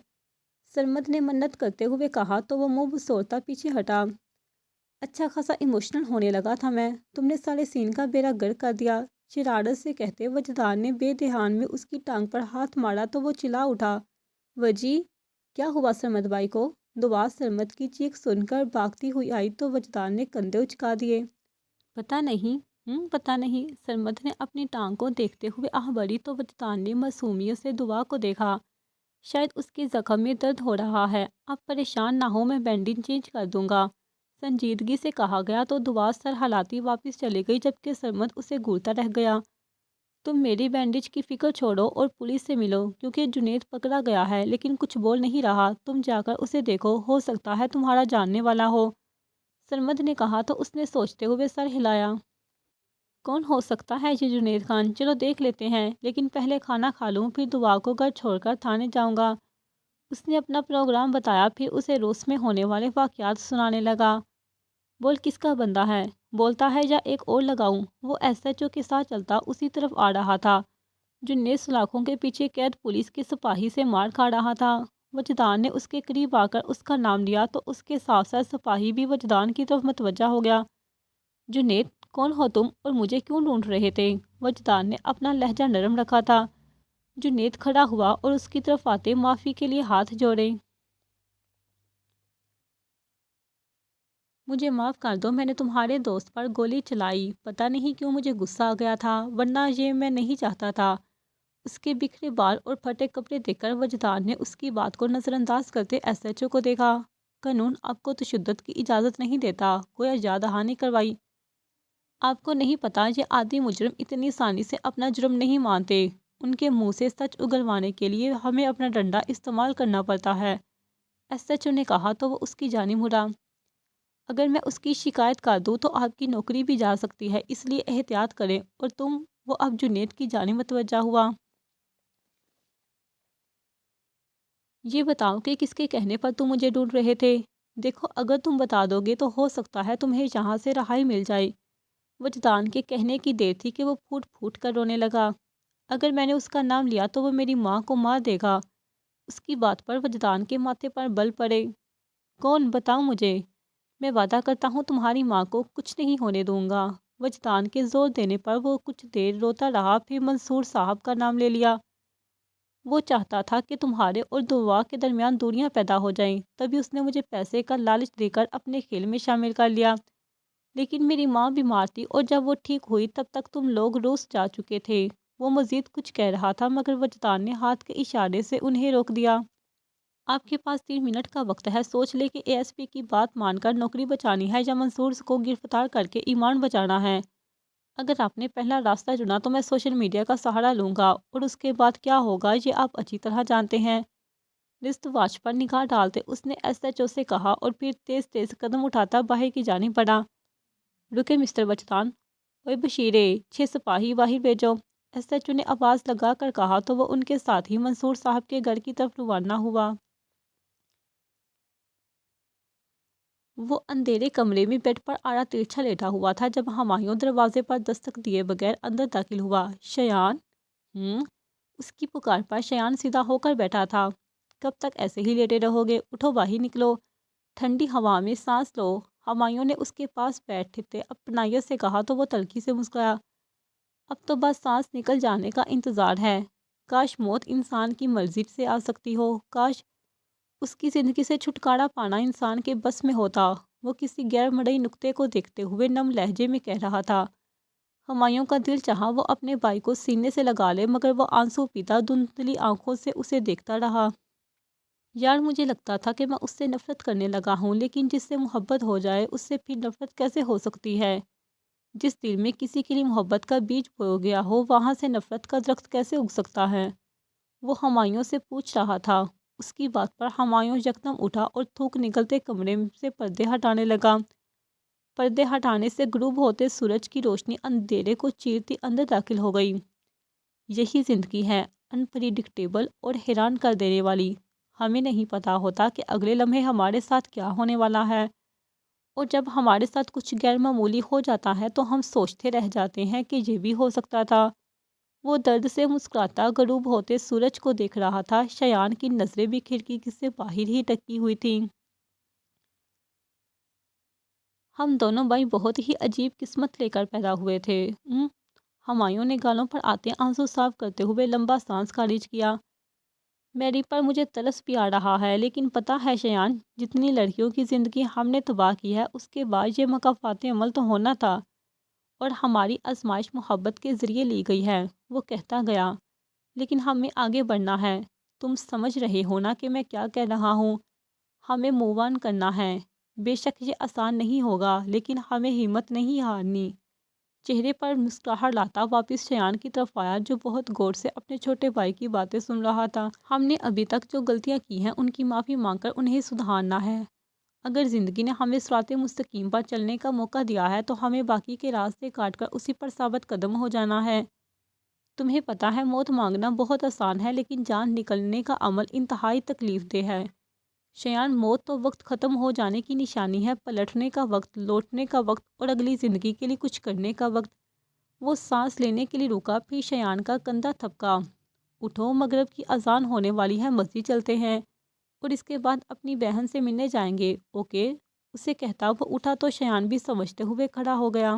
سرمد نے منت کرتے ہوئے کہا تو وہ منہ بسوڑتا پیچھے ہٹا۔ اچھا خاصا ایموشنل ہونے لگا تھا میں، تم نے سارے سین کا بیڑا گرک کر دیا، شرارت سے کہتے وجدان نے بے دھیان میں اس کی ٹانگ پر ہاتھ مارا تو وہ چلا اٹھا۔ وجی، کیا ہوا سرمد بھائی کو؟ دعا سرمد کی چیخ سن کر بھاگتی ہوئی آئی تو وجدان نے کندھے اچکا دیے۔ پتہ نہیں، پتہ نہیں، سرمد نے اپنی ٹانگ کو دیکھتے ہوئے آہ بھری تو وجدان نے معصومیت سے دعا کو دیکھا۔ شاید اس کے زخم میں درد ہو رہا ہے، اب پریشان نہ ہو، میں بینڈیج چینج کر دوں گا، سنجیدگی سے کہا گیا تو دعا سر ہلاتی واپس چلی گئی، جبکہ سرمد اسے گھورتا رہ گیا۔ تم میری بینڈیج کی فکر چھوڑو اور پولیس سے ملو، کیونکہ جنید پکڑا گیا ہے لیکن کچھ بول نہیں رہا، تم جا کر اسے دیکھو، ہو سکتا ہے تمہارا جاننے والا ہو، سرمد نے کہا تو اس نے سوچتے ہوئے سر ہلایا۔ کون ہو سکتا ہے یہ جنید خان؟ چلو دیکھ لیتے ہیں، لیکن پہلے کھانا کھا لوں، پھر دعا کو گھر چھوڑ کر تھانے جاؤں گا۔ اس نے اپنا پروگرام بتایا، پھر اسے روس میں ہونے والے واقعات سنانے لگا۔ بول کس کا بندہ ہے؟ بولتا ہے یا ایک اور لگاؤں؟ وہ ایس ایچ او کے ساتھ چلتا اسی طرف آ رہا تھا۔ جنید سلاخوں کے پیچھے قید پولیس کے سپاہی سے مار کھا رہا تھا۔ وجدان نے اس کے قریب آ کر اس کا نام لیا تو اس کے ساتھ ساتھ سپاہی بھی وجدان کی طرف متوجہ ہو گیا۔ جنید، کون ہو تم اور مجھے کیوں ڈھونڈ رہے تھے؟ وجدان نے اپنا لہجہ نرم رکھا تھا۔ جنید کھڑا ہوا اور اس کی طرف آتے معافی کے لیے ہاتھ جوڑے۔ مجھے معاف کر دو، میں نے تمہارے دوست پر گولی چلائی، پتہ نہیں کیوں مجھے غصہ آ گیا تھا، ورنہ یہ میں نہیں چاہتا تھا۔ اس کے بکھرے بال اور پھٹے کپڑے دیکھ کر وجدان نے اس کی بات کو نظر انداز کرتے ایس ایچ او کو دیکھا۔ قانون آپ کو تشدد کی اجازت نہیں دیتا، گویا یاد دہانی کروائی۔ آپ کو نہیں پتا یہ عادی مجرم اتنی آسانی سے اپنا جرم نہیں مانتے، ان کے منہ سے سچ اگلوانے کے لیے ہمیں اپنا ڈنڈا استعمال کرنا پڑتا ہے، ایس ایچ او نے کہا تو وہ اس کی جانب مڑا۔ اگر میں اس کی شکایت کر دوں تو آپ کی نوکری بھی جا سکتی ہے، اس لیے احتیاط کریں۔ اور تم، وہ اب جنید کی جانب متوجہ ہوا، یہ بتاؤ کہ کس کے کہنے پر تم مجھے ڈھونڈ رہے تھے؟ دیکھو اگر تم بتا دو گے تو ہو سکتا ہے تمہیں یہاں سے رہائی مل جائے۔ وجدان کے کہنے کی دیر تھی کہ وہ پھوٹ پھوٹ کر رونے لگا۔ اگر میں نے اس کا نام لیا تو وہ میری ماں کو مار دے گا۔ اس کی بات پر وجدان کے ماتھے پر بل پڑے۔ کون؟ بتاؤ مجھے، میں وعدہ کرتا ہوں تمہاری ماں کو کچھ نہیں ہونے دوں گا۔ وجدان کے زور دینے پر وہ کچھ دیر روتا رہا، پھر منصور صاحب کا نام لے لیا۔ وہ چاہتا تھا کہ تمہارے اور دعا کے درمیان دوریاں پیدا ہو جائیں، تبھی اس نے مجھے پیسے کا لالچ دے کر اپنے کھیل میں شامل کر لیا۔ لیکن میری ماں بیمار تھی اور جب وہ ٹھیک ہوئی تب تک تم لوگ روس جا چکے تھے۔ وہ مزید کچھ کہہ رہا تھا مگر وجدان نے ہاتھ کے اشارے سے انہیں روک دیا۔ آپ کے پاس 3 منٹ کا وقت ہے، سوچ لے کہ اے ایس پی کی بات مان کر نوکری بچانی ہے یا منصور کو گرفتار کر کے ایمان بچانا ہے۔ اگر آپ نے پہلا راستہ چنا تو میں سوشل میڈیا کا سہارا لوں گا، اور اس کے بعد کیا ہوگا یہ آپ اچھی طرح جانتے ہیں۔ رسٹ واچ پر نگاہ ڈالتے اس نے ایس ایچ او سے کہا اور پھر تیز تیز قدم اٹھاتا باہر کی جانب بڑھا۔ رکے مسٹر وجدان، اوے بشیرے، 6 سپاہی باہر بھیجو، ایس ایچ او نے آواز لگا کر کہا تو وہ ان کے ساتھ ہی منصور صاحب کے گھر کی طرف روانہ ہوا۔ وہ اندھیرے کمرے میں بیڈ پر آڑا ترچھا لیٹا ہوا تھا جب ہمایوں دروازے پر دستک دیے بغیر اندر داخل ہوا۔ شیان؟ اس کی پکار پر شیان سیدھا ہو کر بیٹھا تھا۔ کب تک ایسے ہی لیٹے رہو گے؟ اٹھو باہر نکلو، ٹھنڈی ہوا میں سانس لو، ہمایوں نے اس کے پاس بیٹھتے اپنائیت سے کہا تو وہ تلخی سے مسکرایا۔ اب تو بس سانس نکل جانے کا انتظار ہے۔ کاش موت انسان کی مرضی سے آ سکتی ہو، کاش اس کی زندگی سے چھٹکارا پانا انسان کے بس میں ہوتا۔ وہ کسی غیر مرئی نقطے کو دیکھتے ہوئے نم لہجے میں کہہ رہا تھا۔ ہمایوں کا دل چاہا وہ اپنے بھائی کو سینے سے لگا لے مگر وہ آنسو پیتا دھندلی آنکھوں سے اسے دیکھتا رہا۔ یار مجھے لگتا تھا کہ میں اس سے نفرت کرنے لگا ہوں، لیکن جس سے محبت ہو جائے اس سے پھر نفرت کیسے ہو سکتی ہے؟ جس دل میں کسی کے لیے محبت کا بیج بو گیا ہو وہاں سے نفرت کا درخت کیسے اگ سکتا ہے؟ وہ ہمایوں سے پوچھ رہا تھا۔ اس کی بات پر ہمایوں یکدم اٹھا اور تھوک نکلتے کمرے سے پردے ہٹانے لگا۔ پردے ہٹانے سے غروب ہوتے سورج کی روشنی اندھیرے کو چیرتی اندر داخل ہو گئی۔ یہی زندگی ہے، انپریڈکٹیبل اور حیران کر دینے والی۔ ہمیں نہیں پتا ہوتا کہ اگلے لمحے ہمارے ساتھ کیا ہونے والا ہے، اور جب ہمارے ساتھ کچھ غیر معمولی ہو جاتا ہے تو ہم سوچتے رہ جاتے ہیں کہ یہ بھی ہو سکتا تھا۔ وہ درد سے مسکراتا غروب ہوتے سورج کو دیکھ رہا تھا۔ شیان کی نظریں بھی کھڑکی سے باہر ہی ٹکی ہوئی تھیں۔ ہم دونوں بھائی بہت ہی عجیب قسمت لے کر پیدا ہوئے تھے۔ ہمایوں نے گالوں پر آتے آنسو صاف کرتے ہوئے لمبا سانس خارج کیا۔ میری پر مجھے ترس بھی آ رہا ہے، لیکن پتہ ہے شیان، جتنی لڑکیوں کی زندگی ہم نے تباہ کی ہے اس کے بعد یہ مکافات عمل تو ہونا تھا، اور ہماری آزمائش محبت کے ذریعے لی گئی ہے۔ وہ کہتا گیا، لیکن ہمیں آگے بڑھنا ہے۔ تم سمجھ رہے ہو نا کہ میں کیا کہہ رہا ہوں؟ ہمیں موو آن کرنا ہے۔ بے شک یہ آسان نہیں ہوگا، لیکن ہمیں ہمت نہیں ہارنی۔ چہرے پر مسکراہٹ لاتا واپس شیان کی طرف آیا جو بہت غور سے اپنے چھوٹے بھائی کی باتیں سن رہا تھا۔ ہم نے ابھی تک جو غلطیاں کی ہیں ان کی معافی مانگ کر انہیں سدھارنا ہے۔ اگر زندگی نے ہمیں صراط مستقیم پر چلنے کا موقع دیا ہے تو ہمیں باقی کے راستے کاٹ کر اسی پر ثابت قدم ہو جانا ہے۔ تمہیں پتہ ہے موت مانگنا بہت آسان ہے، لیکن جان نکلنے کا عمل انتہائی تکلیف دہ ہے۔ شیان، موت تو وقت ختم ہو جانے کی نشانی ہے، پلٹنے کا وقت، لوٹنے کا وقت اور اگلی زندگی کے لیے کچھ کرنے کا وقت۔ وہ سانس لینے کے لیے رکا، پھر شیان کا کندھا تھپکا۔ اٹھو، مغرب کی اذان ہونے والی ہے، مسجد چلتے ہیں، اور اس کے بعد اپنی بہن سے ملنے جائیں گے، اوکے؟ اسے کہتا وہ اٹھا تو شیان بھی سمجھتے ہوئے کھڑا ہو گیا۔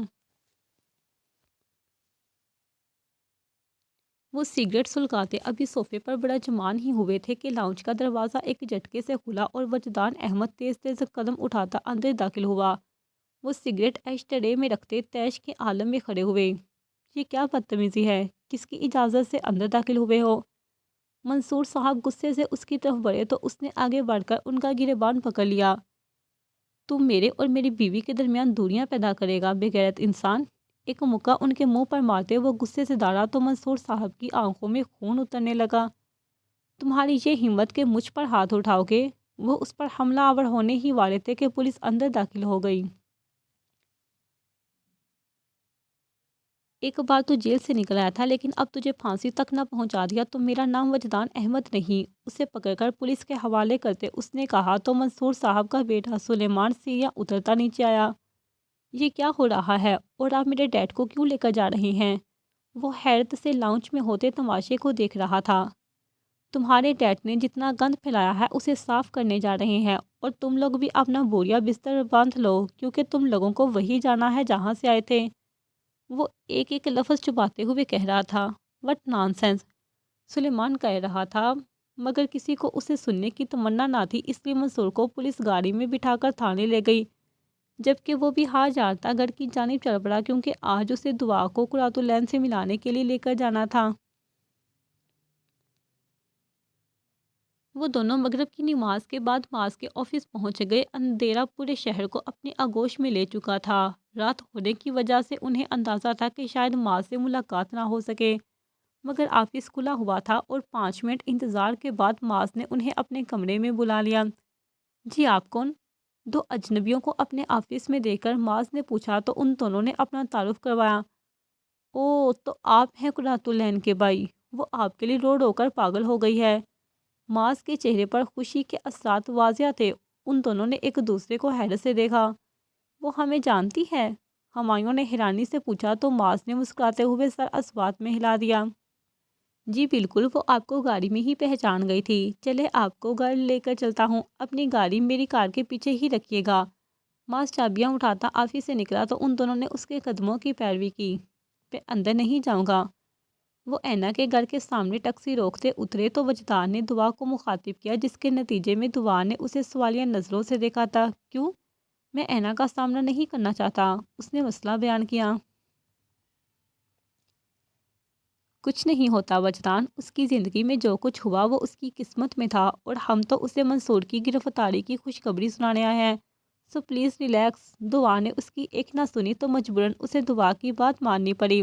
وہ سگریٹ سلگاتے ابھی صوفے پر بڑا جمان ہی ہوئے تھے کہ لاؤنج کا دروازہ ایک جھٹکے سے کھلا اور وجدان احمد تیز تیز قدم اٹھاتا اندر داخل ہوا۔ وہ سگریٹ ایشٹرے میں رکھتے تیش کے عالم میں کھڑے ہوئے۔ یہ کیا بدتمیزی ہے؟ کس کی اجازت سے اندر داخل ہوئے ہو؟ منصور صاحب غصے سے اس کی طرف بڑھے تو اس نے آگے بڑھ کر ان کا گریبان پکڑ لیا۔ تم میرے اور میری بیوی کے درمیان دوریاں پیدا کرے گا بے غیرت انسان! ایک مکہ ان کے منہ پر مارتے وہ غصے سے داڑا تو منصور صاحب کی آنکھوں میں خون اترنے لگا۔ تمہاری یہ ہمت کہ مجھ پر ہاتھ اٹھاؤ گے؟ وہ اس پر حملہ آور ہونے ہی والے تھے کہ پولیس اندر داخل ہو گئی۔ ایک بار تو جیل سے نکل آیا تھا لیکن اب تجھے پھانسی تک نہ پہنچا دیا تو میرا نام وجدان احمد نہیں۔ اسے پکڑ کر پولیس کے حوالے کرتے اس نے کہا تو منصور صاحب کا بیٹا سلیمان سیدھا اترتا نیچے آیا۔ یہ کیا ہو رہا ہے اور آپ میرے ڈیڈ کو کیوں لے کر جا رہے ہیں؟ وہ حیرت سے لاؤنج میں ہوتے تماشے کو دیکھ رہا تھا۔ تمہارے ڈیڈ نے جتنا گند پھیلایا ہے اسے صاف کرنے جا رہے ہیں اور تم لوگ بھی اپنا بوریا بستر باندھ لو کیونکہ تم لوگوں کو وہی جانا ہے جہاں سے آئے تھے۔ وہ ایک ایک لفظ چھپاتے ہوئے کہہ رہا تھا۔ What naan sense! سلیمان کہہ رہا تھا مگر کسی کو اسے سننے کی تمنا نہ تھی، اس لیے منصور کو پولیس گاڑی میں بٹھا کر تھانے لے گئی، جبکہ وہ بھی ہار جاتا گھر کی جانب چل پڑا کیونکہ آج اسے دعا کو قرۃ العین سے ملانے کے لیے لے کر جانا تھا۔ وہ دونوں مغرب کی نماز کے بعد ماس کے آفس پہنچ گئے۔ اندھیرا پورے شہر کو اپنی آغوش میں لے چکا تھا۔ رات ہونے کی وجہ سے انہیں اندازہ تھا کہ شاید ماس سے ملاقات نہ ہو سکے، مگر آفس کھلا ہوا تھا اور 5 منٹ انتظار کے بعد ماس نے انہیں اپنے کمرے میں بلا لیا۔ جی آپ کون؟ دو اجنبیوں کو اپنے آفس میں دیکھ کر ماس نے پوچھا تو ان دونوں نے اپنا تعارف کروایا۔ او تو آپ ہیں قرۃ العین کے بھائی، وہ آپ کے لیے رو رو کر پاگل ہو گئی ہے۔ ماس کے چہرے پر خوشی کے اثرات واضح تھے۔ ان دونوں نے ایک دوسرے کو حیرت سے دیکھا۔ وہ ہمیں جانتی ہے؟ ہمایوں نے حیرانی سے پوچھا تو ماس نے مسکراتے ہوئے سر اسوات میں ہلا دیا۔ جی بالکل، وہ آپ کو گاڑی میں ہی پہچان گئی تھی۔ چلے آپ کو گھر لے کر چلتا ہوں، اپنی گاڑی میری کار کے پیچھے ہی رکھیے گا۔ ماس چابیاں اٹھاتا آفس سے نکلا تو ان دونوں نے اس کے قدموں کی پیروی کی۔ میں اندر نہیں جاؤں گا۔ وہ اینا کے گھر کے سامنے ٹیکسی روکتے اترے تو وجدان نے دعا کو مخاطب کیا، جس کے نتیجے میں دعا نے اسے سوالیہ نظروں سے دیکھا تھا۔ کیوں؟ میں اینا کا سامنا نہیں کرنا چاہتا، اس نے مسئلہ بیان کیا۔ کچھ نہیں ہوتا وجدان، اس کی زندگی میں جو کچھ ہوا وہ اس کی قسمت میں تھا اور ہم تو اسے منصور کی گرفتاری کی خوشخبری سنانے آئے ہیں، سو پلیز ریلیکس۔ دعا نے اس کی ایک نہ سنی تو مجبوراً اسے دعا کی بات ماننی پڑی۔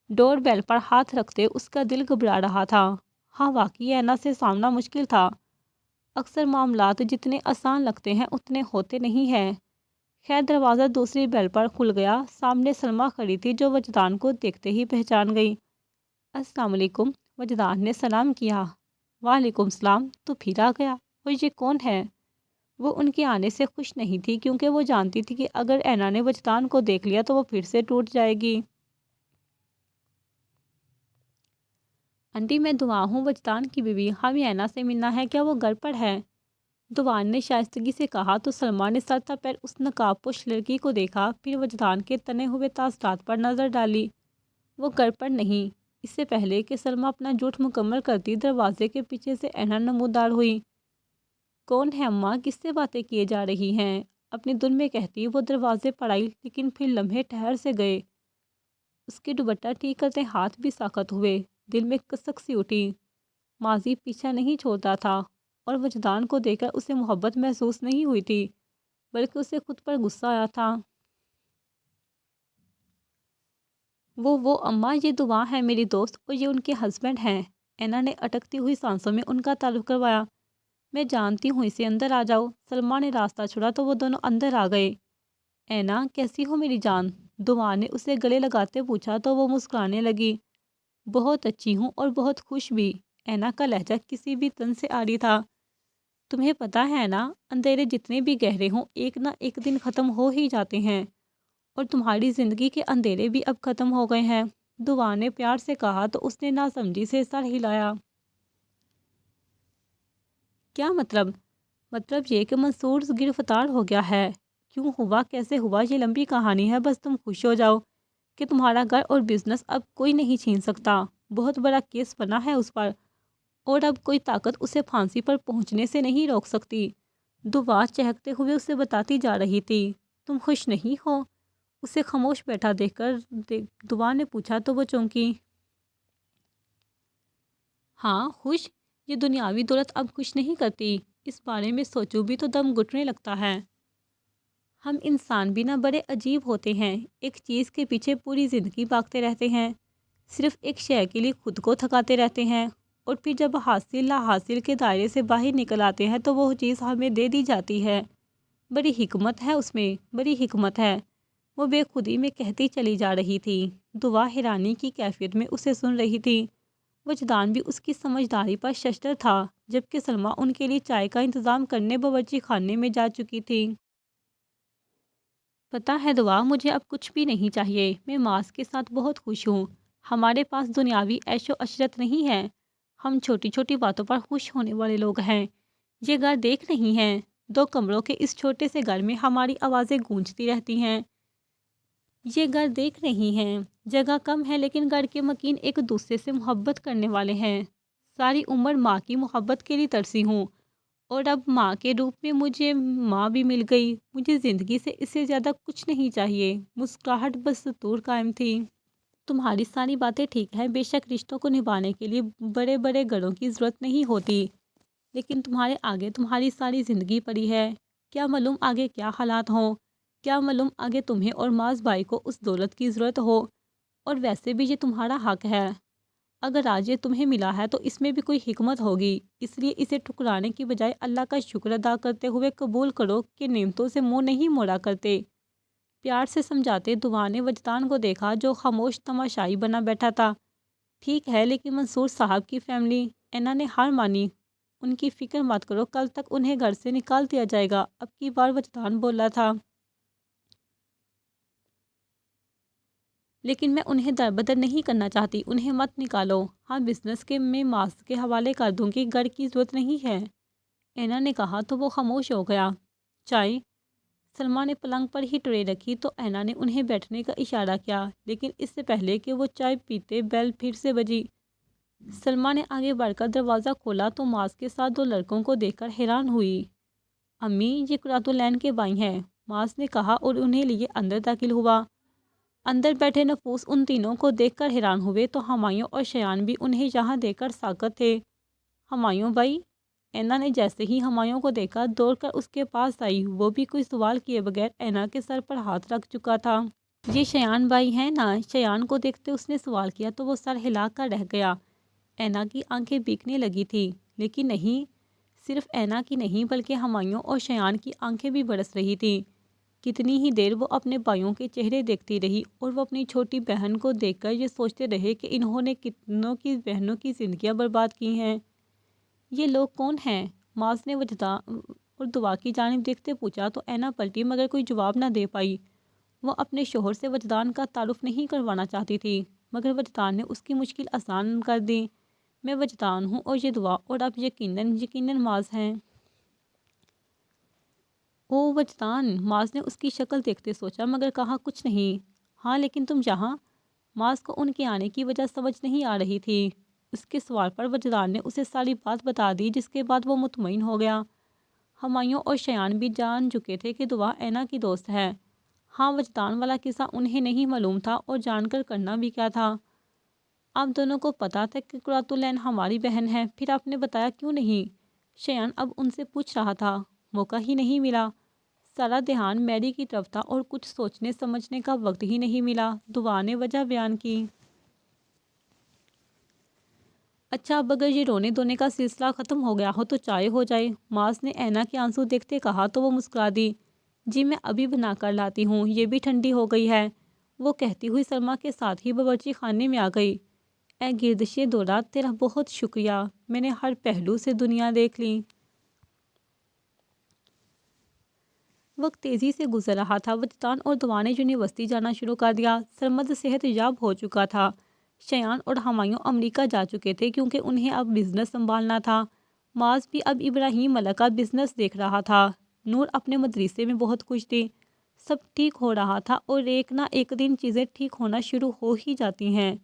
ڈور بیل پر ہاتھ رکھتے اس کا دل گھبرا رہا تھا۔ ہاں واقعی اینا سے سامنا مشکل تھا۔ اکثر معاملات جتنے آسان لگتے ہیں اتنے ہوتے نہیں ہیں۔ خیر دروازہ دوسری بیل پر کھل گیا۔ سامنے سلمیٰ کھڑی تھی جو وجدان کو دیکھتے ہی پہچان گئی۔ السلام علیکم، وجدان نے سلام کیا۔ وعلیکم السلام، تو پھر آ گیا، اور یہ کون ہے؟ وہ ان کے آنے سے خوش نہیں تھی کیونکہ وہ جانتی تھی کہ اگر اینا نے وجدان کو دیکھ لیا تو وہ پھر سے ٹوٹ جائے گی۔ آنٹی میں دعا ہوں، وجدان کی بیوی، ہمیں اینا سے ملنا ہے، کیا وہ گھر پر ہے؟ دعا نے شائستگی سے کہا تو سلمیٰ نے سر تا پیر اس نقاب پوش لڑکی کو دیکھا، پھر وجدان کے تنے ہوئے تاثرات پر نظر ڈالی۔ وہ گھر پر نہیں۔ اس سے پہلے کہ سلمیٰ اپنا جھوٹ مکمل کرتی دروازے کے پیچھے سے اینا نمودار ہوئی۔ کون ہے اماں؟ کس سے باتیں کیے جا رہی ہیں؟ اپنی دھن میں کہتی وہ دروازے پر آئی لیکن پھر لمحے ٹھہر سے گئے۔ اس کے دوپٹہ ٹھیک کرتے ہاتھ بھی ساخت ہوئے، دل میں کسک سی اٹھی۔ ماضی پیچھا نہیں چھوڑتا تھا اور وجدان کو دیکھ کر اسے محبت محسوس نہیں ہوئی تھی بلکہ اسے خود پر غصہ آیا تھا۔ وہ اماں، یہ دعا ہے میری دوست اور یہ ان کے ہسبینڈ ہیں۔ اینا نے اٹکتی ہوئی سانسوں میں ان کا تعارف کروایا۔ میں جانتی ہوں اسے، اندر آ جاؤ۔ سلمیٰ نے راستہ چھوڑا تو وہ دونوں اندر آ گئے۔ اینا کیسی ہو میری جان؟ دعا نے اسے گلے لگاتے پوچھا تو وہ مسکرانے لگی۔ بہت اچھی ہوں اور بہت خوش بھی۔ اینا کا لہجہ کسی بھی تن سے عاری تھا۔ تمہیں پتہ ہے نا، اندھیرے جتنے بھی گہرے ہوں ایک نہ ایک دن ختم ہو ہی جاتے ہیں، اور تمہاری زندگی کے اندھیرے بھی اب ختم ہو گئے ہیں، دعا نے پیار سے کہا تو اس نے ناسمجھی سے سر ہلایا۔ کیا مطلب؟ مطلب یہ کہ منصور گرفتار ہو گیا ہے۔ کیوں ہوا، کیسے ہوا، یہ لمبی کہانی ہے، بس تم خوش ہو جاؤ کہ تمہارا گھر اور بزنس اب کوئی نہیں چھین سکتا۔ بہت بڑا کیس بنا ہے اس پر اور اب کوئی طاقت اسے پھانسی پر پہنچنے سے نہیں روک سکتی، دعا چہکتے ہوئے اسے بتاتی جا رہی تھی۔ تم خوش نہیں ہو؟ اسے خاموش بیٹھا دیکھ کر دعا نے پوچھا تو وہ چونکی۔ ہاں خوش، یہ دنیاوی دولت اب خوش نہیں کرتی، اس بارے میں سوچوں بھی تو دم گھٹنے لگتا ہے۔ ہم انسان بھی نہ بڑے عجیب ہوتے ہیں، ایک چیز کے پیچھے پوری زندگی بھاگتے رہتے ہیں، صرف ایک شے کے لیے خود کو تھکاتے رہتے ہیں، اور پھر جب حاصل لا حاصل کے دائرے سے باہر نکل آتے ہیں تو وہ چیز ہمیں دے دی جاتی ہے۔ بڑی حکمت ہے اس میں، بڑی حکمت ہے، وہ بے خودی میں کہتی چلی جا رہی تھی۔ دعا حیرانی کی کیفیت میں اسے سن رہی تھی، وجدان بھی اس کی سمجھداری پر ششدر تھا، جبکہ سلمیٰ ان کے لیے چائے کا انتظام کرنے باورچی خانے میں جا چکی تھی۔ پتہ ہے دعا، مجھے اب کچھ بھی نہیں چاہیے، میں ماس کے ساتھ بہت خوش ہوں۔ ہمارے پاس دنیاوی عیش و عشرت نہیں ہے، ہم چھوٹی چھوٹی باتوں پر خوش ہونے والے لوگ ہیں۔ یہ گھر دیکھ نہیں ہیں، 2 کمروں کے اس چھوٹے سے گھر میں ہماری آوازیں گونجتی رہتی ہیں۔ یہ گھر دیکھ رہی ہیں، جگہ کم ہے لیکن گھر کے مکین ایک دوسرے سے محبت کرنے والے ہیں۔ ساری عمر ماں کی محبت کے لیے ترسی ہوں، اور اب ماں کے روپ میں مجھے ماں بھی مل گئی۔ مجھے زندگی سے اس سے زیادہ کچھ نہیں چاہیے۔ مسکراہٹ بدستور قائم تھی۔ تمہاری ساری باتیں ٹھیک ہیں، بے شک رشتوں کو نبھانے کے لیے بڑے بڑے گھروں کی ضرورت نہیں ہوتی، لیکن تمہارے آگے تمہاری ساری زندگی پڑی ہے۔ کیا معلوم آگے کیا حالات ہوں، کیا معلوم آگے تمہیں اور معاذ بھائی کو اس دولت کی ضرورت ہو، اور ویسے بھی یہ تمہارا حق ہے۔ اگر آج یہ تمہیں ملا ہے تو اس میں بھی کوئی حکمت ہوگی، اس لیے اسے ٹھکرانے کی بجائے اللہ کا شکر ادا کرتے ہوئے قبول کرو کہ نعمتوں سے منہ نہیں موڑا کرتے۔ پیار سے سمجھاتے دعا نے وجدان کو دیکھا جو خاموش تماشائی بنا بیٹھا تھا۔ ٹھیک ہے، لیکن منصور صاحب کی فیملی؟ اینا نے ہار مانی۔ ان کی فکر مت کرو، کل تک انہیں گھر سے نکال دیا جائے گا، اب کی بار وجدان بولا تھا۔ لیکن میں انہیں دربدر نہیں کرنا چاہتی، انہیں مت نکالو۔ ہاں بزنس کے میں ماس کے حوالے کر دوں گی، گھر کی ضرورت نہیں ہے، اینا نے کہا تو وہ خاموش ہو گیا۔ چائے؟ سلمیٰ نے پلنگ پر ہی ٹرے رکھی تو اینا نے انہیں بیٹھنے کا اشارہ کیا، لیکن اس سے پہلے کہ وہ چائے پیتے بیل پھر سے بجی۔ سلمیٰ نے آگے بڑھ کر دروازہ کھولا تو ماس کے ساتھ 2 لڑکوں کو دیکھ کر حیران ہوئی۔ امی، یہ قرۃ العین کے بھائی ہیں، ماس نے کہا اور انہیں لیے اندر داخل ہوا۔ اندر بیٹھے نفوس ان تینوں کو دیکھ کر حیران ہوئے تو ہمایوں اور شایان بھی انہیں یہاں دیکھ کر ساکت تھے۔ ہمایوں بھائی؟ اینا نے جیسے ہی ہمایوں کو دیکھا دوڑ کر اس کے پاس آئی، وہ بھی کوئی سوال کیے بغیر اینا کے سر پر ہاتھ رکھ چکا تھا۔ یہ شایان بھائی ہیں نا؟ شایان کو دیکھتے اس نے سوال کیا تو وہ سر ہلا کر رہ گیا۔ اینا کی آنکھیں بھیگنے لگی تھی، لیکن نہیں، صرف اینا کی نہیں بلکہ ہمایوں اور شایان کی آنکھیں بھی برس رہی تھیں۔ کتنی ہی دیر وہ اپنے بھائیوں کے چہرے دیکھتی رہی اور وہ اپنی چھوٹی بہن کو دیکھ کر یہ سوچتے رہے کہ انہوں نے کتنوں کی بہنوں کی زندگیاں برباد کی ہیں۔ یہ لوگ کون ہیں؟ ماس نے وجدان اور دعا کی جانب دیکھتے پوچھا تو اینا پلٹی مگر کوئی جواب نہ دے پائی۔ وہ اپنے شوہر سے وجدان کا تعارف نہیں کروانا چاہتی تھی، مگر وجدان نے اس کی مشکل آسان کر دی۔ میں وجدان ہوں اور یہ دعا، اور اب یقیناً ماس ہیں۔ او وجدان، ماس نے اس کی شکل دیکھتے سوچا مگر کہا کچھ نہیں۔ ہاں لیکن تم یہاں؟ ماس کو ان کے آنے کی وجہ سمجھ نہیں آ رہی تھی۔ اس کے سوال پر وجدان نے اسے ساری بات بتا دی، جس کے بعد وہ مطمئن ہو گیا۔ ہمایوں اور شایان بھی جان چکے تھے کہ دعا اینا کی دوست ہے۔ ہاں وجدان والا قصہ انہیں نہیں معلوم تھا، اور جان کر کرنا بھی کیا تھا۔ آپ دونوں کو پتہ تھا کہ قرۃ العین ہماری بہن ہے، پھر آپ نے بتایا کیوں نہیں؟ شایان اب ان سے پوچھ رہا تھا۔ موقع ہی نہیں ملا، سارا دھیان میری کی طرف تھا اور کچھ سوچنے سمجھنے کا وقت ہی نہیں ملا، دعا نے وجہ بیان کی۔ اچھا اب اگر یہ رونے دھونے کا سلسلہ ختم ہو گیا ہو تو چائے ہو جائے، ماس نے اینا کے آنسو دیکھتے کہا تو وہ مسکرا دی۔ جی میں ابھی بنا کر لاتی ہوں، یہ بھی ٹھنڈی ہو گئی ہے، وہ کہتی ہوئی سلمیٰ کے ساتھ ہی باورچی خانے میں آ گئی۔ اے گردش دورہ، تیرا بہت شکریہ، میں نے ہر پہلو سے دنیا دیکھ لی۔ وقت تیزی سے گزر رہا تھا، وجدان اور دعا نے یونیورسٹی جانا شروع کر دیا، سرمد صحت یاب ہو چکا تھا، شایان اور ہمایوں امریکہ جا چکے تھے کیونکہ انہیں اب بزنس سنبھالنا تھا، ماس بھی اب ابراہیم ملک کا بزنس دیکھ رہا تھا، نور اپنے مدرسے میں بہت خوش تھی، سب ٹھیک ہو رہا تھا اور ایک نہ ایک دن چیزیں ٹھیک ہونا شروع ہو ہی جاتی ہیں۔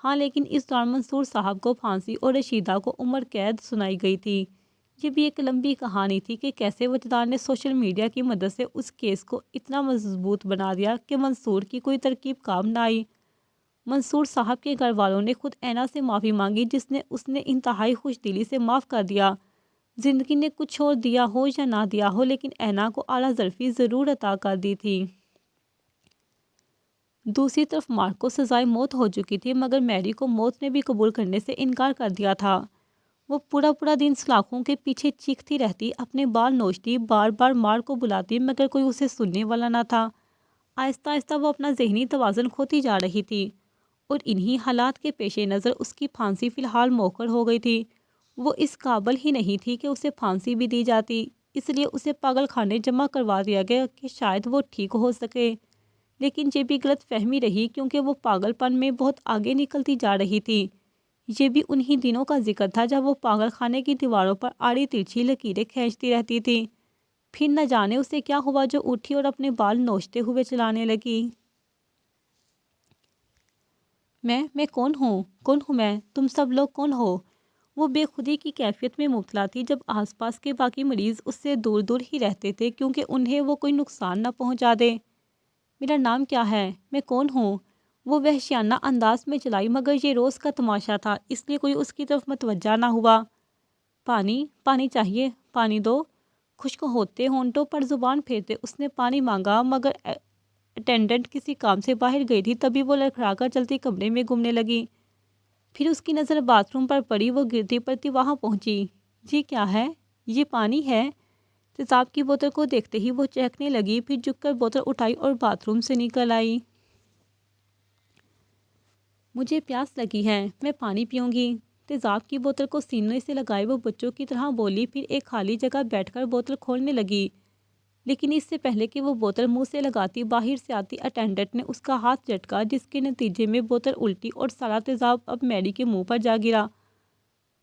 ہاں لیکن اس دوران منصور صاحب کو پھانسی اور رشیدہ کو عمر قید سنائی گئی تھی۔ یہ بھی ایک لمبی کہانی تھی کہ کیسے وجدان نے سوشل میڈیا کی مدد سے اس کیس کو اتنا مضبوط بنا دیا کہ منصور کی کوئی ترکیب کام نہ آئی۔ منصور صاحب کے گھر والوں نے خود اینا سے معافی مانگی، جس نے اس نے انتہائی خوش دلی سے معاف کر دیا۔ زندگی نے کچھ اور دیا ہو یا نہ دیا ہو، لیکن اینا کو اعلیٰ ظرفی ضرور عطا کر دی تھی۔ دوسری طرف مارک کو سزائے موت ہو چکی تھی، مگر میری کو موت نے بھی قبول کرنے سے انکار کر دیا تھا۔ وہ پورا دن سلاخوں کے پیچھے چیختی رہتی، اپنے بال نوچتی، بار بار مارک کو بلاتی، مگر کوئی اسے سننے والا نہ تھا۔ آہستہ آہستہ وہ اپنا ذہنی توازن کھوتی جا رہی تھی، اور انہی حالات کے پیش نظر اس کی پھانسی فی الحال موخر ہو گئی تھی۔ وہ اس قابل ہی نہیں تھی کہ اسے پھانسی بھی دی جاتی، اس لیے اسے پاگل خانے جمع کروا دیا گیا کہ شاید وہ ٹھیک ہو سکے۔ لیکن یہ بھی غلط فہمی رہی، کیونکہ وہ پاگل پن میں بہت آگے نکلتی جا رہی تھی۔ یہ بھی انہی دنوں کا ذکر تھا جب وہ پاگل خانے کی دیواروں پر آڑی ترچھی لکیریں کھینچتی رہتی تھی۔ پھر نہ جانے اسے کیا ہوا، جو اٹھی اور اپنے بال نوچتے ہوئے چلانے لگی۔ میں کون ہوں میں، تم سب لوگ کون ہو؟ وہ بے خودی کی کیفیت میں مبتلا تھی، جب آس پاس کے باقی مریض اس سے دور دور ہی رہتے تھے، کیونکہ انہیں وہ کوئی نقصان نہ پہنچا دے۔ میرا نام کیا ہے؟ میں کون ہوں؟ وہ وحشیانہ انداز میں چلائی، مگر یہ روز کا تماشا تھا، اس لیے کوئی اس کی طرف متوجہ نہ ہوا۔ پانی چاہیے، پانی دو۔ خشک ہوتے ہونٹوں پر زبان پھیرتے اس نے پانی مانگا، مگر اٹینڈنٹ کسی کام سے باہر گئی تھی، تبھی وہ لڑکھڑا کر چلتی کمرے میں گھومنے لگی۔ پھر اس کی نظر باتھ روم پر پڑی، وہ گرتی پڑتی وہاں پہنچی۔ یہ کیا ہے؟ یہ پانی ہے؟ تیزاب کی بوتل کو دیکھتے ہی وہ چہکنے لگی، پھر جھک کر بوتل اٹھائی اور باتھ روم سے نکل آئی۔ مجھے پیاس لگی ہے، میں پانی پیوں گی۔ تیزاب کی بوتل کو سینے سے لگائے وہ بچوں کی طرح بولی، پھر ایک خالی جگہ بیٹھ کر بوتل کھولنے لگی۔ لیکن اس سے پہلے کہ وہ بوتل منہ سے لگاتی، باہر سے آتی اٹینڈنٹ نے اس کا ہاتھ جھٹکا، جس کے نتیجے میں بوتل الٹی اور سارا تیزاب اب میری کے منہ پر جا گرا۔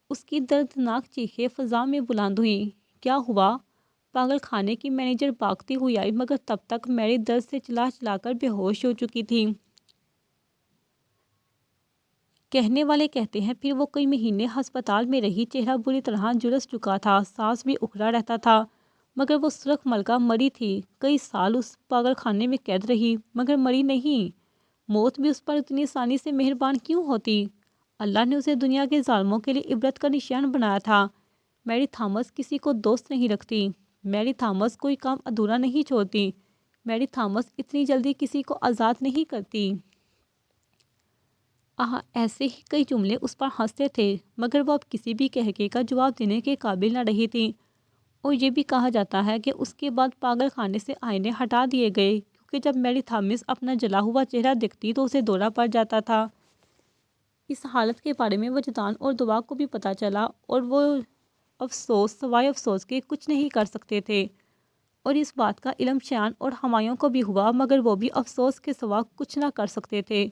اس کی دردناک چیخیں فضا میں بلند ہوئیں۔ کیا ہوا؟ پاگل خانے کی مینیجر بھاگتی ہوئی آئی، مگر تب تک میری درد سے چلا چلا کر بے ہوش ہو چکی تھی۔ کہنے والے کہتے ہیں پھر وہ کئی مہینے ہسپتال میں رہی، چہرہ بری طرح جھلس چکا تھا، سانس بھی اکھڑا رہتا تھا، مگر وہ سرخ ملکہ مری تھی۔ کئی سال اس پاگل خانے میں قید رہی، مگر مری نہیں۔ موت بھی اس پر اتنی آسانی سے مہربان کیوں ہوتی؟ اللہ نے اسے دنیا کے ظالموں کے لیے عبرت کا نشان بنایا تھا۔ میری تھامس کسی کو دوست نہیں رکھتی، میری تھامس کوئی کام ادھورا نہیں چھوڑتی، میری تھامس اتنی جلدی کسی کو آزاد نہیں کرتی۔ ایسے ہی کئی جملے اس پر ہنستے تھے، مگر وہ اب کسی بھی کہکے کا جواب دینے کے قابل نہ رہی تھی۔ اور یہ بھی کہا جاتا ہے کہ اس کے بعد پاگل خانے سے آئینے ہٹا دیے گئے، کیونکہ جب میری تھامس اپنا جلا ہوا چہرہ دیکھتی تو اسے دورہ پڑ جاتا تھا۔ اس حالت کے بارے میں وجدان اور دعا کو بھی پتہ چلا، اور وہ سوائے افسوس کے کچھ نہیں کر سکتے تھے۔ اور اس بات کا علم شیان اور ہمایوں کو بھی ہوا، مگر وہ بھی افسوس کے سوا کچھ نہ کر سکتے تھے۔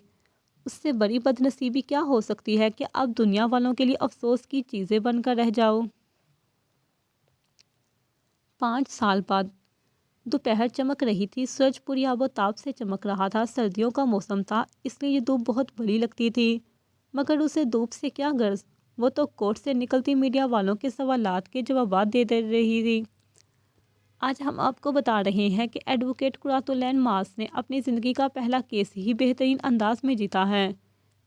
اس سے بڑی بد نصیبی کیا ہو سکتی ہے کہ اب دنیا والوں کے لیے افسوس کی چیزیں بن کر رہ جاؤ۔ 5 سال بعد دوپہر چمک رہی تھی، سورج پوری آب و تاب سے چمک رہا تھا۔ سردیوں کا موسم تھا، اس لیے یہ دھوپ بہت بڑی لگتی تھی، مگر اسے دھوپ سے کیا غرض؟ وہ تو کورٹ سے نکلتی میڈیا والوں کے سوالات کے جوابات دے رہی تھی۔ آج ہم آپ کو بتا رہے ہیں کہ ایڈوکیٹ قرۃ العین ماس نے اپنی زندگی کا پہلا کیس ہی بہترین انداز میں جیتا ہے۔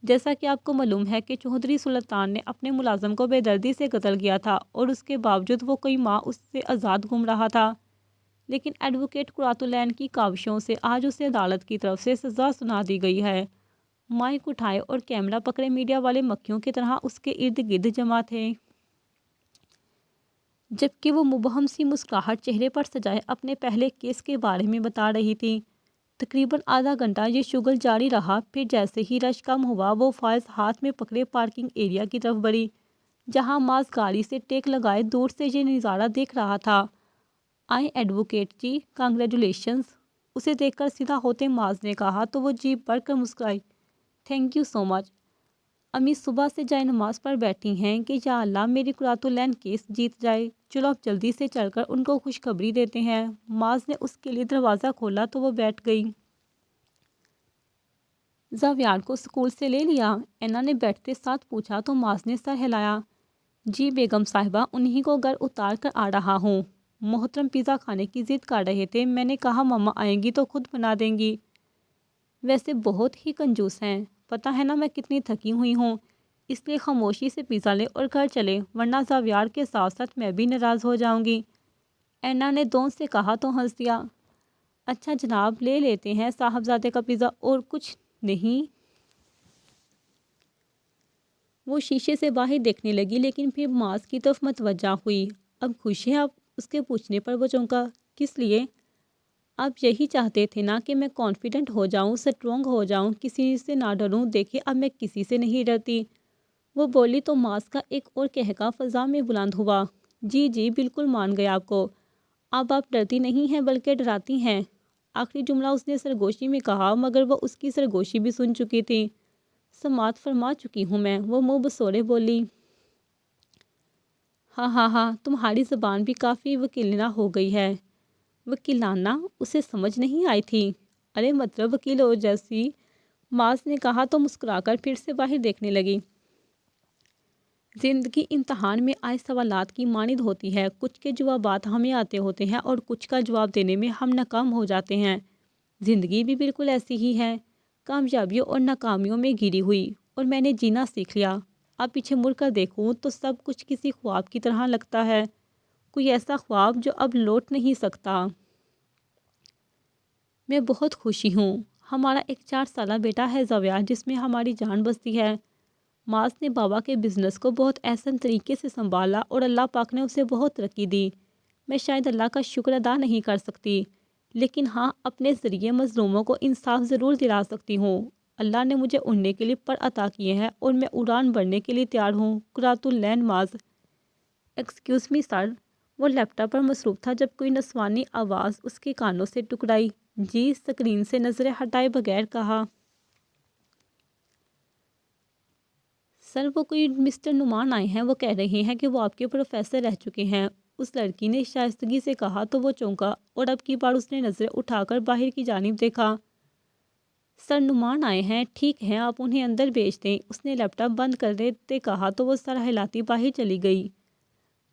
جیسا کہ آپ کو معلوم ہے کہ چوہدری سلطان نے اپنے ملازم کو بے دردی سے قتل کیا تھا، اور اس کے باوجود وہ کئی ماہ اس سے آزاد گھوم رہا تھا۔ لیکن ایڈوکیٹ قرۃ العین کی کاوشوں سے آج اسے عدالت کی طرف سے سزا سنا دی گئی ہے۔ مائک اٹھائے اور کیمرہ پکڑے میڈیا والے مکھیوں کی طرح اس کے ارد گرد جمع تھے، جبکہ وہ مبہم سی مسکراہٹ چہرے پر سجائے اپنے پہلے کیس کے بارے میں بتا رہی تھی۔ تقریباً آدھا گھنٹہ یہ شغل جاری رہا، پھر جیسے ہی رش کم ہوا، وہ فائز ہاتھ میں پکڑے پارکنگ ایریا کی طرف بڑھی، جہاں ماس گاڑی سے ٹیک لگائے دور سے یہ نظارہ دیکھ رہا تھا۔ آئیں ایڈوکیٹ جی، کانگریچولیشنز۔ اسے دیکھ کر سیدھا ہوتے ماس نے کہا تو وہ جی بڑھ کر مسکرائی۔ تھینک یو سو مچ۔ امی صبح سے جائے نماز پر بیٹھی ہیں کہ یا اللہ میری قرۃ العین کیس جیت جائے، چلو اب جلدی سے چل کر ان کو خوشخبری دیتے ہیں۔ ماس نے اس کے لیے دروازہ کھولا تو وہ بیٹھ گئی۔ زاویار کو اسکول سے لے لیا؟ اینا نے بیٹھتے ساتھ پوچھا تو ماس نے سر ہلایا۔ جی بیگم صاحبہ، انہیں کو گھر اتار کر آ رہا ہوں۔ محترم پیزا کھانے کی ضد کر رہے تھے، میں نے کہا مما آئیں گی تو خود بنا دیں گی۔ ویسے بہت ہی کنجوس ہیں، پتہ ہے نا میں کتنی تھکی ہوئی ہوں، اس لیے خاموشی سے پیزا لے اور گھر چلے، ورنہ زاویار کے ساتھ ساتھ میں بھی ناراض ہو جاؤں گی۔ اینا نے دون سے کہا تو ہنس دیا۔ اچھا جناب، لے لیتے ہیں صاحبزادے کا پیزا، اور کچھ نہیں؟ وہ شیشے سے باہر دیکھنے لگی، لیکن پھر ماس کی طرف متوجہ ہوئی۔ اب خوش ہیں آپ؟ اس کے پوچھنے پر وہ چونکا۔ کس لیے؟ آپ یہی چاہتے تھے نا کہ میں کانفیڈنٹ ہو جاؤں، سٹرونگ ہو جاؤں، کسی سے نہ ڈروں، دیکھے اب میں کسی سے نہیں ڈرتی۔ وہ بولی تو ماس کا ایک اور کہکا فضا میں بلند ہوا۔ جی جی بالکل مان گیا آپ کو، اب آپ ڈرتی نہیں ہیں بلکہ ڈراتی ہیں۔ آخری جملہ اس نے سرگوشی میں کہا، مگر وہ اس کی سرگوشی بھی سن چکی تھی۔ سماعت فرما چکی ہوں میں، وہ منہ بسورے بولی۔ ہاں ہاں ہاں، تمہاری زبان بھی کافی وکیلانہ ہو گئی ہے۔ وکیلانہ؟ اسے سمجھ نہیں آئی تھی۔ ارے مطلب وکیل اور جیسی، ماس نے کہا تو مسکرا کر پھر سے باہر دیکھنے لگی۔ زندگی امتحان میں آئے سوالات کی مانند ہوتی ہے، کچھ کے جوابات ہمیں آتے ہوتے ہیں اور کچھ کا جواب دینے میں ہم ناکام ہو جاتے ہیں۔ زندگی بھی بالکل ایسی ہی ہے، کامیابیوں اور ناکامیوں میں گھری ہوئی، اور میں نے جینا سیکھ لیا۔ اب پیچھے مڑ کر دیکھوں تو سب کچھ کسی خواب کی طرح لگتا ہے، کوئی ایسا خواب جو اب لوٹ نہیں سکتا۔ میں بہت خوشی ہوں، ہمارا ایک 4 سالہ بیٹا ہے زاویہ، جس میں ہماری جان بستی ہے۔ ماس نے بابا کے بزنس کو بہت احسن طریقے سے سنبھالا اور اللہ پاک نے اسے بہت ترقی دی۔ میں شاید اللہ کا شکر ادا نہیں کر سکتی، لیکن ہاں اپنے ذریعے مظلوموں کو انصاف ضرور دلا سکتی ہوں۔ اللہ نے مجھے اڑنے کے لیے پر عطا کیے ہیں اور میں اڑان بھرنے کے لیے تیار ہوں۔ قرۃ العین ماس۔ ایکسکیوز می سر۔ وہ لیپ ٹاپ پر مصروف تھا جب کوئی نسوانی آواز اس کے کانوں سے ٹکرائی۔ جی؟ اسکرین سے نظریں ہٹائے بغیر کہا۔ سر وہ کوئی مسٹر نعمان آئے ہیں، وہ کہہ رہے ہیں کہ وہ آپ کے پروفیسر رہ چکے ہیں۔ اس لڑکی نے شائستگی سے کہا تو وہ چونکا، اور اب کی بار اس نے نظریں اٹھا کر باہر کی جانب دیکھا۔ سر نعمان آئے ہیں، ٹھیک ہے آپ انہیں اندر بھیج دیں، اس نے لیپ ٹاپ بند کر دیتے کہا تو وہ سر ہلاتی باہر چلی گئی۔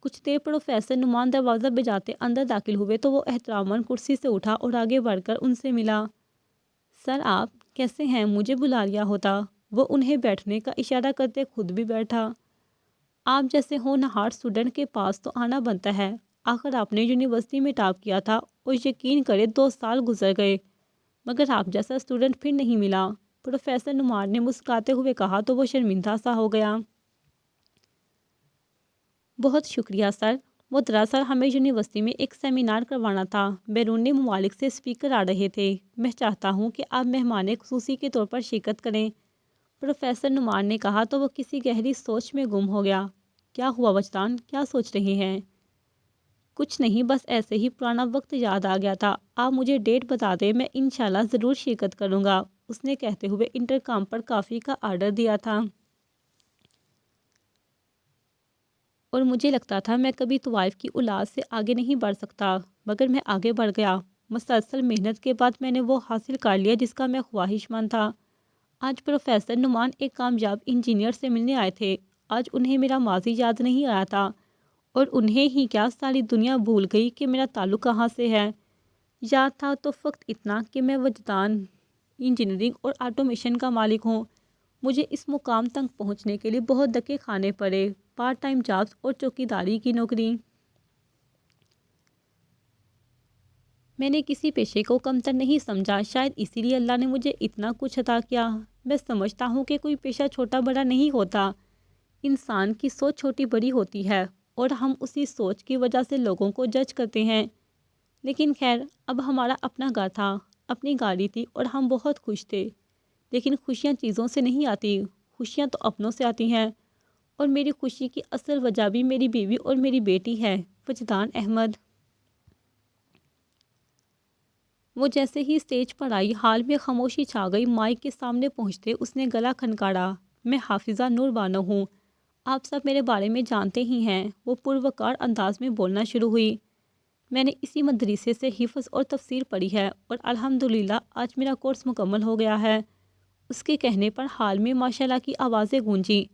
کچھ دیر پروفیسر نعمان دروازہ بجاتے اندر داخل ہوئے تو وہ احتراماً کرسی سے اٹھا اور آگے بڑھ کر ان سے ملا۔ سر آپ کیسے ہیں؟ مجھے بلا لیا ہوتا۔ وہ انہیں بیٹھنے کا اشارہ کرتے خود بھی بیٹھا۔ آپ جیسے ہونہار اسٹوڈنٹ کے پاس تو آنا بنتا ہے، آخر آپ نے یونیورسٹی میں ٹاپ کیا تھا، اور یقین کرے 2 سال گزر گئے مگر آپ جیسا اسٹوڈنٹ پھر نہیں ملا۔ پروفیسر نعمان نے مسکراتے ہوئے کہا تو وہ شرمندہ سا ہو گیا۔ بہت شکریہ سر۔ وہ دراصل ہمیں یونیورسٹی میں ایک سیمینار کروانا تھا، بیرونی ممالک سے اسپیکر آ رہے تھے، میں چاہتا ہوں کہ آپ مہمان خصوصی کے طور پر شرکت کریں۔ پروفیسر نعمان نے کہا تو وہ کسی گہری سوچ میں گم ہو گیا۔ کیا ہوا وجدان، کیا سوچ رہے ہیں؟ کچھ نہیں، بس ایسے ہی پرانا وقت یاد آ گیا تھا۔ آپ مجھے ڈیٹ بتا دیں، میں انشاءاللہ ضرور شرکت کروں گا، اس نے کہتے ہوئے انٹرکام پر کافی کا آرڈر دیا تھا۔ اور مجھے لگتا تھا میں کبھی طوائف کی اولاد سے آگے نہیں بڑھ سکتا، مگر میں آگے بڑھ گیا۔ مسلسل محنت کے بعد میں نے وہ حاصل کر لیا جس کا میں خواہش مند تھا۔ آج پروفیسر نعمان ایک کامیاب انجینئر سے ملنے آئے تھے۔ آج انہیں میرا ماضی یاد نہیں آیا تھا، اور انہیں ہی کیا ساری دنیا بھول گئی کہ میرا تعلق کہاں سے ہے۔ یاد تھا تو فقط اتنا کہ میں وجدان انجینئرنگ اور آٹومیشن کا مالک ہوں۔ مجھے اس مقام تک پہنچنے کے لیے بہت دھکے کھانے پڑے، پارٹ ٹائم جابس اور چوکیداری کی نوکری۔ میں نے کسی پیشے کو کمتر نہیں سمجھا، شاید اسی لیے اللہ نے مجھے اتنا کچھ عطا کیا۔ میں سمجھتا ہوں کہ کوئی پیشہ چھوٹا بڑا نہیں ہوتا، انسان کی سوچ چھوٹی بڑی ہوتی ہے، اور ہم اسی سوچ کی وجہ سے لوگوں کو جج کرتے ہیں۔ لیکن خیر، اب ہمارا اپنا گھر تھا، اپنی گاڑی تھی، اور ہم بہت خوش تھے۔ لیکن خوشیاں چیزوں سے نہیں آتی، خوشیاں تو اپنوں سے آتی ہیں، اور میری خوشی کی اصل وجہ بھی میری بیوی اور میری بیٹی ہے، وجدان احمد۔ وہ جیسے ہی اسٹیج پر آئی، حال میں خاموشی چھا گئی۔ مائک کے سامنے پہنچتے اس نے گلا کھنکاڑا۔ میں حافظہ نور بانو ہوں، آپ سب میرے بارے میں جانتے ہی ہیں۔ وہ پروقار انداز میں بولنا شروع ہوئی۔ میں نے اسی مدرسے سے حفظ اور تفسیر پڑھی ہے، اور الحمدللہ آج میرا کورس مکمل ہو گیا ہے۔ اس کے کہنے پر حال میں ماشاءاللہ کی آوازیں گونجیں۔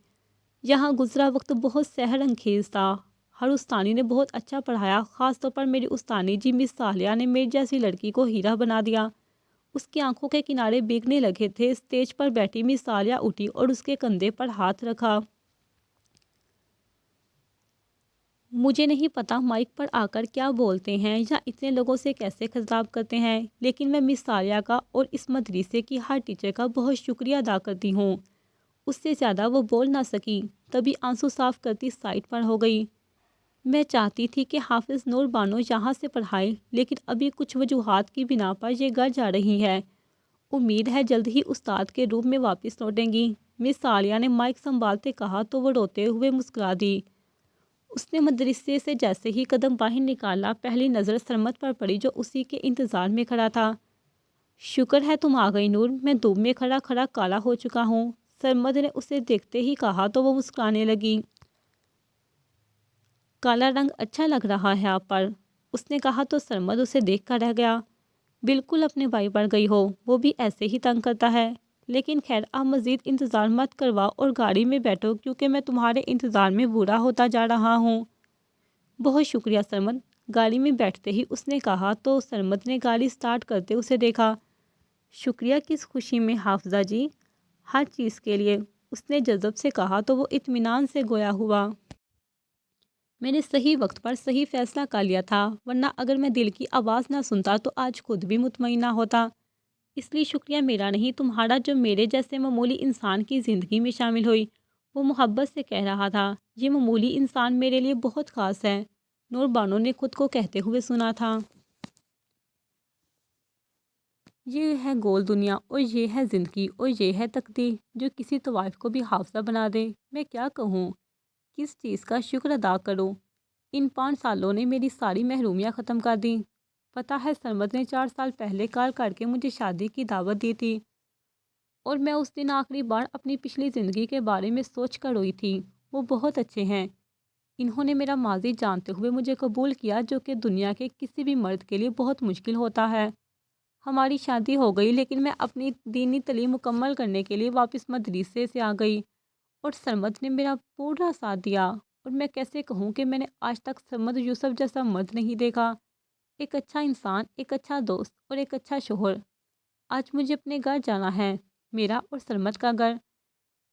یہاں گزرا وقت بہت سحر انگیز تھا۔ ہر استانی نے بہت اچھا پڑھایا، خاص طور پر میری استانی جی مس سالیہ نے میری جیسی لڑکی کو ہیرا بنا دیا۔ اس کی آنکھوں کے کنارے بھیگنے لگے تھے۔ اسٹیج پر بیٹھی مس سالیہ اٹھی اور اس کے کندھے پر ہاتھ رکھا۔ مجھے نہیں پتا مائک پر آ کر کیا بولتے ہیں یا اتنے لوگوں سے کیسے خطاب کرتے ہیں، لیکن میں مس سالیہ کا اور اس مدرسے کی ہر ٹیچر کا بہت شکریہ ادا کرتی ہوں۔ اس سے زیادہ وہ بول نہ سکی، تبھی آنسو صاف کرتی سائٹ پر ہو گئی۔ میں چاہتی تھی کہ حافظ نور بانو یہاں سے پڑھائے، لیکن ابھی کچھ وجوہات کی بنا پر یہ گھر جا رہی ہے۔ امید ہے جلد ہی استاد کے روپ میں واپس لوٹیں گی۔ مس سالیہ نے مائک سنبھالتے کہا تو وہ روتے ہوئے مسکرا دی۔ اس نے مدرسے سے جیسے ہی قدم باہر نکالا، پہلی نظر سرمد پر پڑی جو اسی کے انتظار میں کھڑا تھا۔ شکر ہے تم آ گئی نور، میں دھوپ میں کھڑا کھڑا کالا ہو چکا ہوں۔ سرمد نے اسے دیکھتے ہی کہا تو وہ مسکرانے لگی۔ کالا رنگ اچھا لگ رہا ہے آپ پر، اس نے کہا تو سرمد اسے دیکھ کر رہ گیا۔ بالکل اپنے بھائی پر گئی ہو، وہ بھی ایسے ہی تنگ کرتا ہے۔ لیکن خیر اب مزید انتظار مت کرواؤ اور گاڑی میں بیٹھو، کیونکہ میں تمہارے انتظار میں بوڑھا ہوتا جا رہا ہوں۔ بہت شکریہ سرمد، گاڑی میں بیٹھتے ہی اس نے کہا تو سرمد نے گاڑی سٹارٹ کرتے اسے دیکھا۔ شکریہ کس خوشی میں حافظہ جی؟ ہر چیز کے لیے، اس نے جذب سے کہا تو وہ اطمینان سے گویا ہوا۔ میں نے صحیح وقت پر صحیح فیصلہ کر لیا تھا، ورنہ اگر میں دل کی آواز نہ سنتا تو آج خود بھی مطمئن نہ ہوتا۔ اس لیے شکریہ میرا نہیں تمہارا جو میرے جیسے معمولی انسان کی زندگی میں شامل ہوئی۔ وہ محبت سے کہہ رہا تھا، یہ معمولی انسان میرے لیے بہت خاص ہے، نور بانو نے خود کو کہتے ہوئے سنا تھا۔ یہ ہے گول دنیا اور یہ ہے زندگی اور یہ ہے تقدیر جو کسی طوائف کو بھی حافظہ بنا دے۔ میں کیا کہوں، کس چیز کا شکر ادا کروں؟ ان 5 سالوں نے میری ساری محرومیاں ختم کر دیں۔ پتہ ہے سرمد نے 4 سال پہلے کال کر کے مجھے شادی کی دعوت دی تھی، اور میں اس دن آخری بار اپنی پچھلی زندگی کے بارے میں سوچ کر روئی تھی۔ وہ بہت اچھے ہیں، انہوں نے میرا ماضی جانتے ہوئے مجھے قبول کیا، جو کہ دنیا کے کسی بھی مرد کے لیے بہت مشکل ہوتا ہے۔ ہماری شادی ہو گئی، لیکن میں اپنی دینی تعلیم مکمل کرنے کے لیے واپس مدرسے سے آ گئی، اور سرمد نے میرا پورا ساتھ دیا۔ اور میں کیسے کہوں کہ میں نے آج تک سرمد یوسف جیسا مرد نہیں دیکھا، ایک اچھا انسان، ایک اچھا دوست اور ایک اچھا شوہر۔ آج مجھے اپنے گھر جانا ہے، میرا اور سرمد کا گھر۔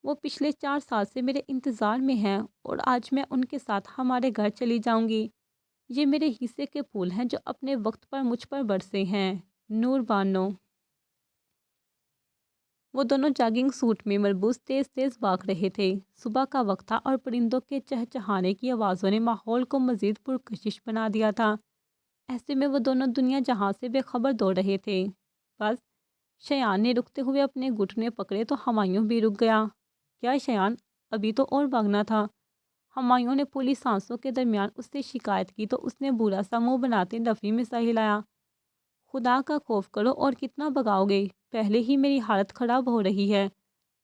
وہ پچھلے 4 سال سے میرے انتظار میں ہیں اور آج میں ان کے ساتھ ہمارے گھر چلی جاؤں گی۔ یہ میرے حصے کے پھول ہیں جو اپنے وقت پر مجھ پر برسے ہیں، نور بانو۔ وہ دونوں جاگنگ سوٹ میں ملبوس تیز تیز بھاگ رہے تھے۔ صبح کا وقت تھا اور پرندوں کے چہچہانے کی آوازوں نے ماحول کو مزید پرکشش بنا دیا تھا۔ ایسے میں وہ دونوں دنیا جہاں سے بے خبر دوڑ رہے تھے۔ بس شیان نے رکتے ہوئے اپنے گھٹنے پکڑے تو ہمایوں بھی رک گیا۔ کیا شیان، ابھی تو اور بھاگنا تھا؟ ہمایوں نے پولی سانسوں کے درمیان اس سے شکایت کی تو اس نے برا سا منہ بناتے نفی میں سا ہلایا۔ خدا کا خوف کرو اور کتنا بھگاؤ گے، پہلے ہی میری حالت خراب ہو رہی ہے،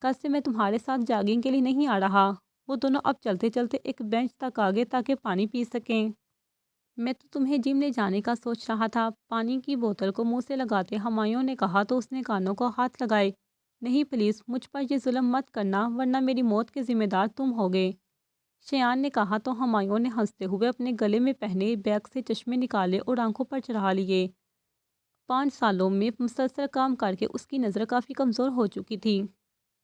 کل سے میں تمہارے ساتھ جاگنگ کے لیے نہیں آ رہا۔ وہ دونوں اب چلتے چلتے ایک بینچ تک آ گئے تاکہ پانی پی سکیں۔ میں تو تمہیں جم لے جانے کا سوچ رہا تھا، پانی کی بوتل کو منہ سے لگاتے ہمایوں نے کہا تو اس نے کانوں کو ہاتھ لگائے۔ نہیں پلیز مجھ پر یہ ظلم مت کرنا، ورنہ میری موت کے ذمہ دار تم ہوگے، شیان نے کہا تو ہمایوں نے ہنستے ہوئے اپنے گلے میں پہنے بیگ سے چشمے نکالے اور آنکھوں پر چڑھا لیے۔ 5 سالوں میں مسلسل کام کر کے اس کی نظر کافی کمزور ہو چکی تھی۔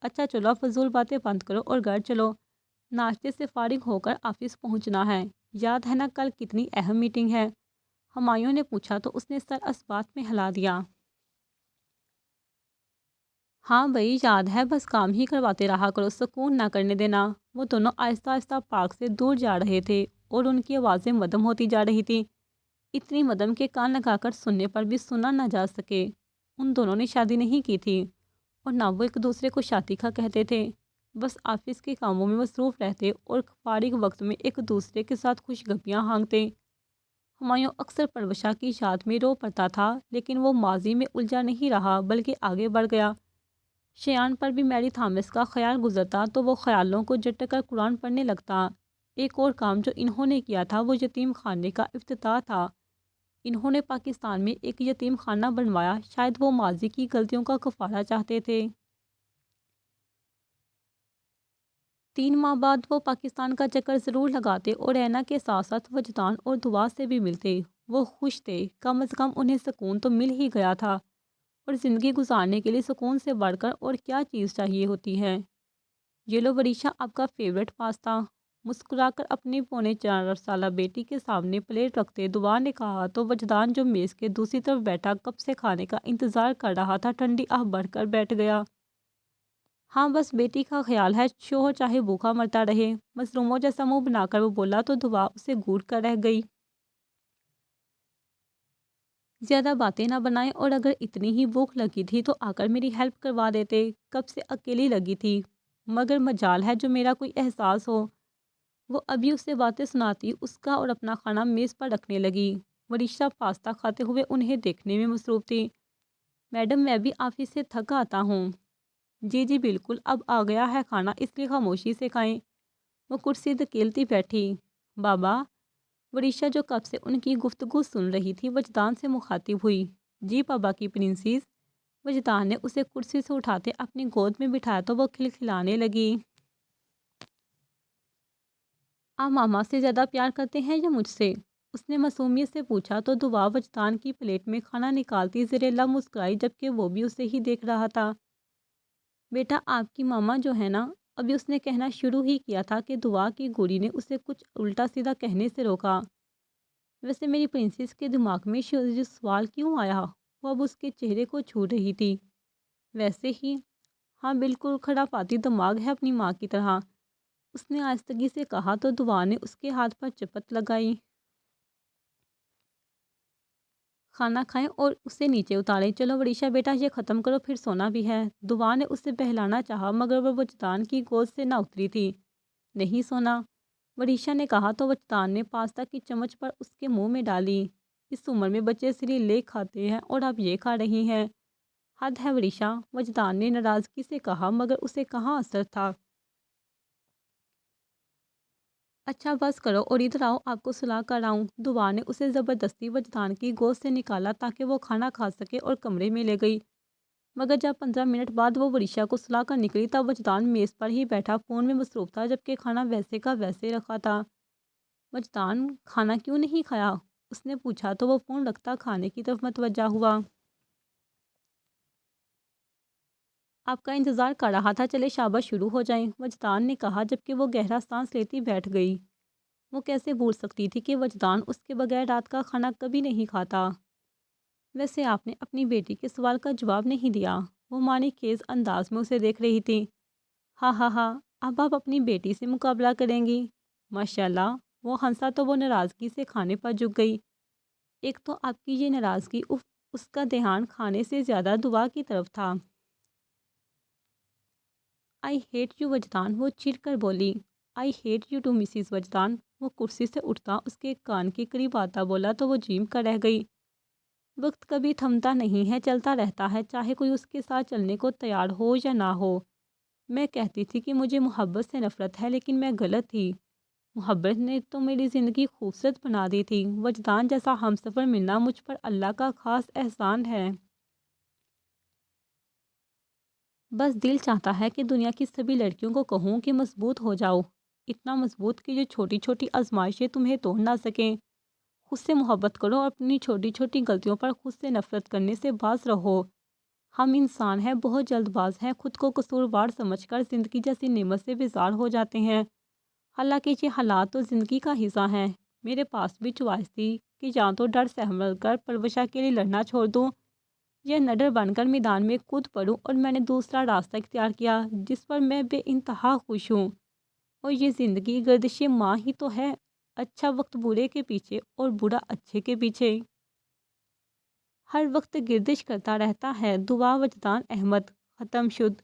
اچھا چلو اب فضول باتیں بند کرو اور گھر چلو، ناشتے سے فارغ ہو کر آفس پہنچنا ہے، یاد ہے نا کل کتنی اہم میٹنگ ہے؟ ہمایوں نے پوچھا تو اس نے سر اسبات میں ہلا دیا۔ ہاں بھائی یاد ہے، بس کام ہی کرواتے رہا کرو، سکون نہ کرنے دینا۔ وہ دونوں آہستہ آہستہ پارک سے دور جا رہے تھے اور ان کی آوازیں مدھم ہوتی جا رہی تھی، اتنی مدھم کہ کان لگا کر سننے پر بھی سنا نہ جا سکے۔ ان دونوں نے شادی نہیں کی تھی اور نہ وہ ایک دوسرے کو شادی کا کہتے تھے، بس آفس کے کاموں میں مصروف رہتے اور فارغ وقت میں ایک دوسرے کے ساتھ خوش گپیاں ہانکتے۔ ہمایوں اکثر پروشا کی یاد میں رو پڑتا تھا، لیکن وہ ماضی میں الجھا نہیں رہا بلکہ آگے بڑھ گیا۔ شیان پر بھی میری تھامس کا خیال گزرتا تو وہ خیالوں کو جھٹک کر قرآن پڑھنے لگتا۔ ایک اور کام جو انہوں نے کیا تھا وہ یتیم خانے کا افتتاح تھا۔ انہوں نے پاکستان میں ایک یتیم خانہ بنوایا، شاید وہ ماضی کی غلطیوں کا کفارہ چاہتے تھے۔ 3 ماہ بعد وہ پاکستان کا چکر ضرور لگاتے اور رینا کے ساتھ ساتھ وجدان اور دعا سے بھی ملتے۔ وہ خوش تھے، کم از کم انہیں سکون تو مل ہی گیا تھا، اور زندگی گزارنے کے لیے سکون سے بڑھ کر اور کیا چیز چاہیے ہوتی ہے۔ یہ لو وریشا، آپ کا فیوریٹ پاستا۔ مسکرا کر اپنی 4.25 سالہ بیٹی کے سامنے پلیٹ رکھتے دعا نے کہا تو وجدان جو میز کے دوسری طرف بیٹھا کب سے کھانے کا انتظار کر رہا تھا، ٹھنڈی آہ بڑھ کر بیٹھ گیا۔ ہاں بس بیٹی کا خیال ہے، شوہر چاہے بھوکا مرتا رہے۔ مظلوموں جیسا منہ بنا کر وہ بولا تو دعا اسے گھور کر رہ گئی۔ زیادہ باتیں نہ بنائیں، اور اگر اتنی ہی بھوک لگی تھی تو آ کر میری ہیلپ کروا دیتے، کب سے اکیلی لگی تھی، مگر مجال ہے جو میرا کوئی احساس ہو۔ وہ ابھی اسے باتیں سناتی اس کا اور اپنا کھانا میز پر رکھنے لگی۔ وریشا پاستا کھاتے ہوئے انہیں دیکھنے میں مصروف تھی۔ میڈم میں بھی آفس سے تھک آتا ہوں۔ جی جی بالکل، اب آ گیا ہے کھانا، اس لیے خاموشی سے کھائیں۔ وہ کرسی دھکیلتی بیٹھی۔ بابا، وریشا جو کب سے ان کی گفتگو سن رہی تھی وجدان سے مخاطب ہوئی۔ جی بابا کی پرنسس۔ وجدان نے اسے کرسی سے اٹھاتے اپنی گود میں بٹھایا تو وہ کھلکھلانے لگی۔ آپ ماما سے زیادہ پیار کرتے ہیں یا مجھ سے؟ اس نے معصومیت سے پوچھا تو دعا وجدان کی پلیٹ میں کھانا نکالتی زیر لب مسکرائی، جبکہ وہ بھی اسے ہی دیکھ رہا تھا۔ بیٹا، آپ کی ماما جو ہے نا، ابھی اس نے کہنا شروع ہی کیا تھا کہ دعا کی گوری نے اسے کچھ الٹا سیدھا کہنے سے روکا۔ ویسے میری پرنسس کے دماغ میں یہ سوال کیوں آیا؟ وہ اب اس کے چہرے کو چھو رہی تھی۔ ویسے ہی، ہاں بالکل کھڑا پاتی دماغ ہے اپنی ماں کی طرح، اس نے آہستگی سے کہا تو دعا نے اس کے ہاتھ پر چپت لگائی۔ کھانا کھائیں اور اسے نیچے اتاریں۔ چلو وریشا بیٹا، یہ ختم کرو، پھر سونا بھی ہے۔ دعا نے اسے بہلانا چاہا مگر وہ وجدان کی گود سے نہ اتری تھی۔ نہیں سونا، وریشا نے کہا تو وجدان نے پاستا کی چمچ پر اس کے منہ میں ڈالی۔ اس عمر میں بچے سیریلک کھاتے ہیں اور آپ یہ کھا رہی ہیں؟ حد ہے وریشا، وجدان نے ناراضگی سے کہا مگر اسے کہاں اثر تھا۔ اچھا بس کرو اور ادھر آؤ، آپ کو سلا کر آؤں۔ دعا نے اسے زبردستی وجدان کی گود سے نکالا تاکہ وہ کھانا کھا سکے اور کمرے میں لے گئی، مگر جب 15 منٹ بعد وہ وریشا کو سلا کر نکلی تب وجدان میز پر ہی بیٹھا فون میں مصروف تھا، جبکہ کھانا ویسے کا ویسے رکھا تھا۔ وجدان، کھانا کیوں نہیں کھایا؟ اس نے پوچھا تو وہ فون رکھتا کھانے کی طرف متوجہ ہوا۔ آپ کا انتظار کر رہا تھا، چلے شاباش شروع ہو جائیں، وجدان نے کہا جبکہ وہ گہرا سانس لیتی بیٹھ گئی۔ وہ کیسے بھول سکتی تھی کہ وجدان اس کے بغیر رات کا کھانا کبھی نہیں کھاتا۔ ویسے آپ نے اپنی بیٹی کے سوال کا جواب نہیں دیا، وہ معنی خیز انداز میں اسے دیکھ رہی تھی۔ ہاں ہاں ہاں، اب آپ اپنی بیٹی سے مقابلہ کریں گی؟ ماشاءاللہ، وہ ہنسا تو وہ ناراضگی سے کھانے پر جھک گئی۔ ایک تو آپ کی یہ ناراضگی، اس کا دھیان کھانے سے زیادہ دعا کی طرف تھا۔ آئی ہیٹ یو وجدان، وہ چڑھ کر بولی۔ I hate you too Mrs Wajdan, وہ کرسی سے اٹھتا اس کے کان کے قریب آتا بولا تو وہ جھیم کر رہ گئی۔ وقت کبھی تھمتا نہیں ہے، چلتا رہتا ہے، چاہے کوئی اس کے ساتھ چلنے کو تیار ہو یا نہ ہو۔ میں کہتی تھی کہ مجھے محبت سے نفرت ہے، لیکن میں غلط تھی۔ محبت نے تو میری زندگی خوبصورت بنا دی تھی۔ وجدان جیسا ہمسفر ملنا مجھ پر اللہ کا خاص احسان ہے۔ بس دل چاہتا ہے کہ دنیا کی سبھی لڑکیوں کو کہوں کہ مضبوط ہو جاؤ، اتنا مضبوط کہ جو چھوٹی چھوٹی آزمائشیں تمہیں توڑ نہ سکیں۔ خود سے محبت کرو اور اپنی چھوٹی چھوٹی غلطیوں پر خود سے نفرت کرنے سے باز رہو۔ ہم انسان ہیں، بہت جلد باز ہیں، خود کو قصوروار سمجھ کر زندگی جیسی نعمت سے بیزار ہو جاتے ہیں۔ حالانکہ یہ حالات تو زندگی کا حصہ ہیں۔ میرے پاس بھی چوائس تھی کہ یا تو ڈر سنبھل کر پروشا کے لیے لڑنا چھوڑ دوں یا نڈر بن کر میدان میں کود پڑوں، اور میں نے دوسرا راستہ اختیار کیا جس پر میں بے انتہا خوش ہوں۔ اور یہ زندگی گردش ماں ہی تو ہے، اچھا وقت برے کے پیچھے اور برا اچھے کے پیچھے، ہر وقت گردش کرتا رہتا ہے۔ دعا وجدان احمد، ختم شد۔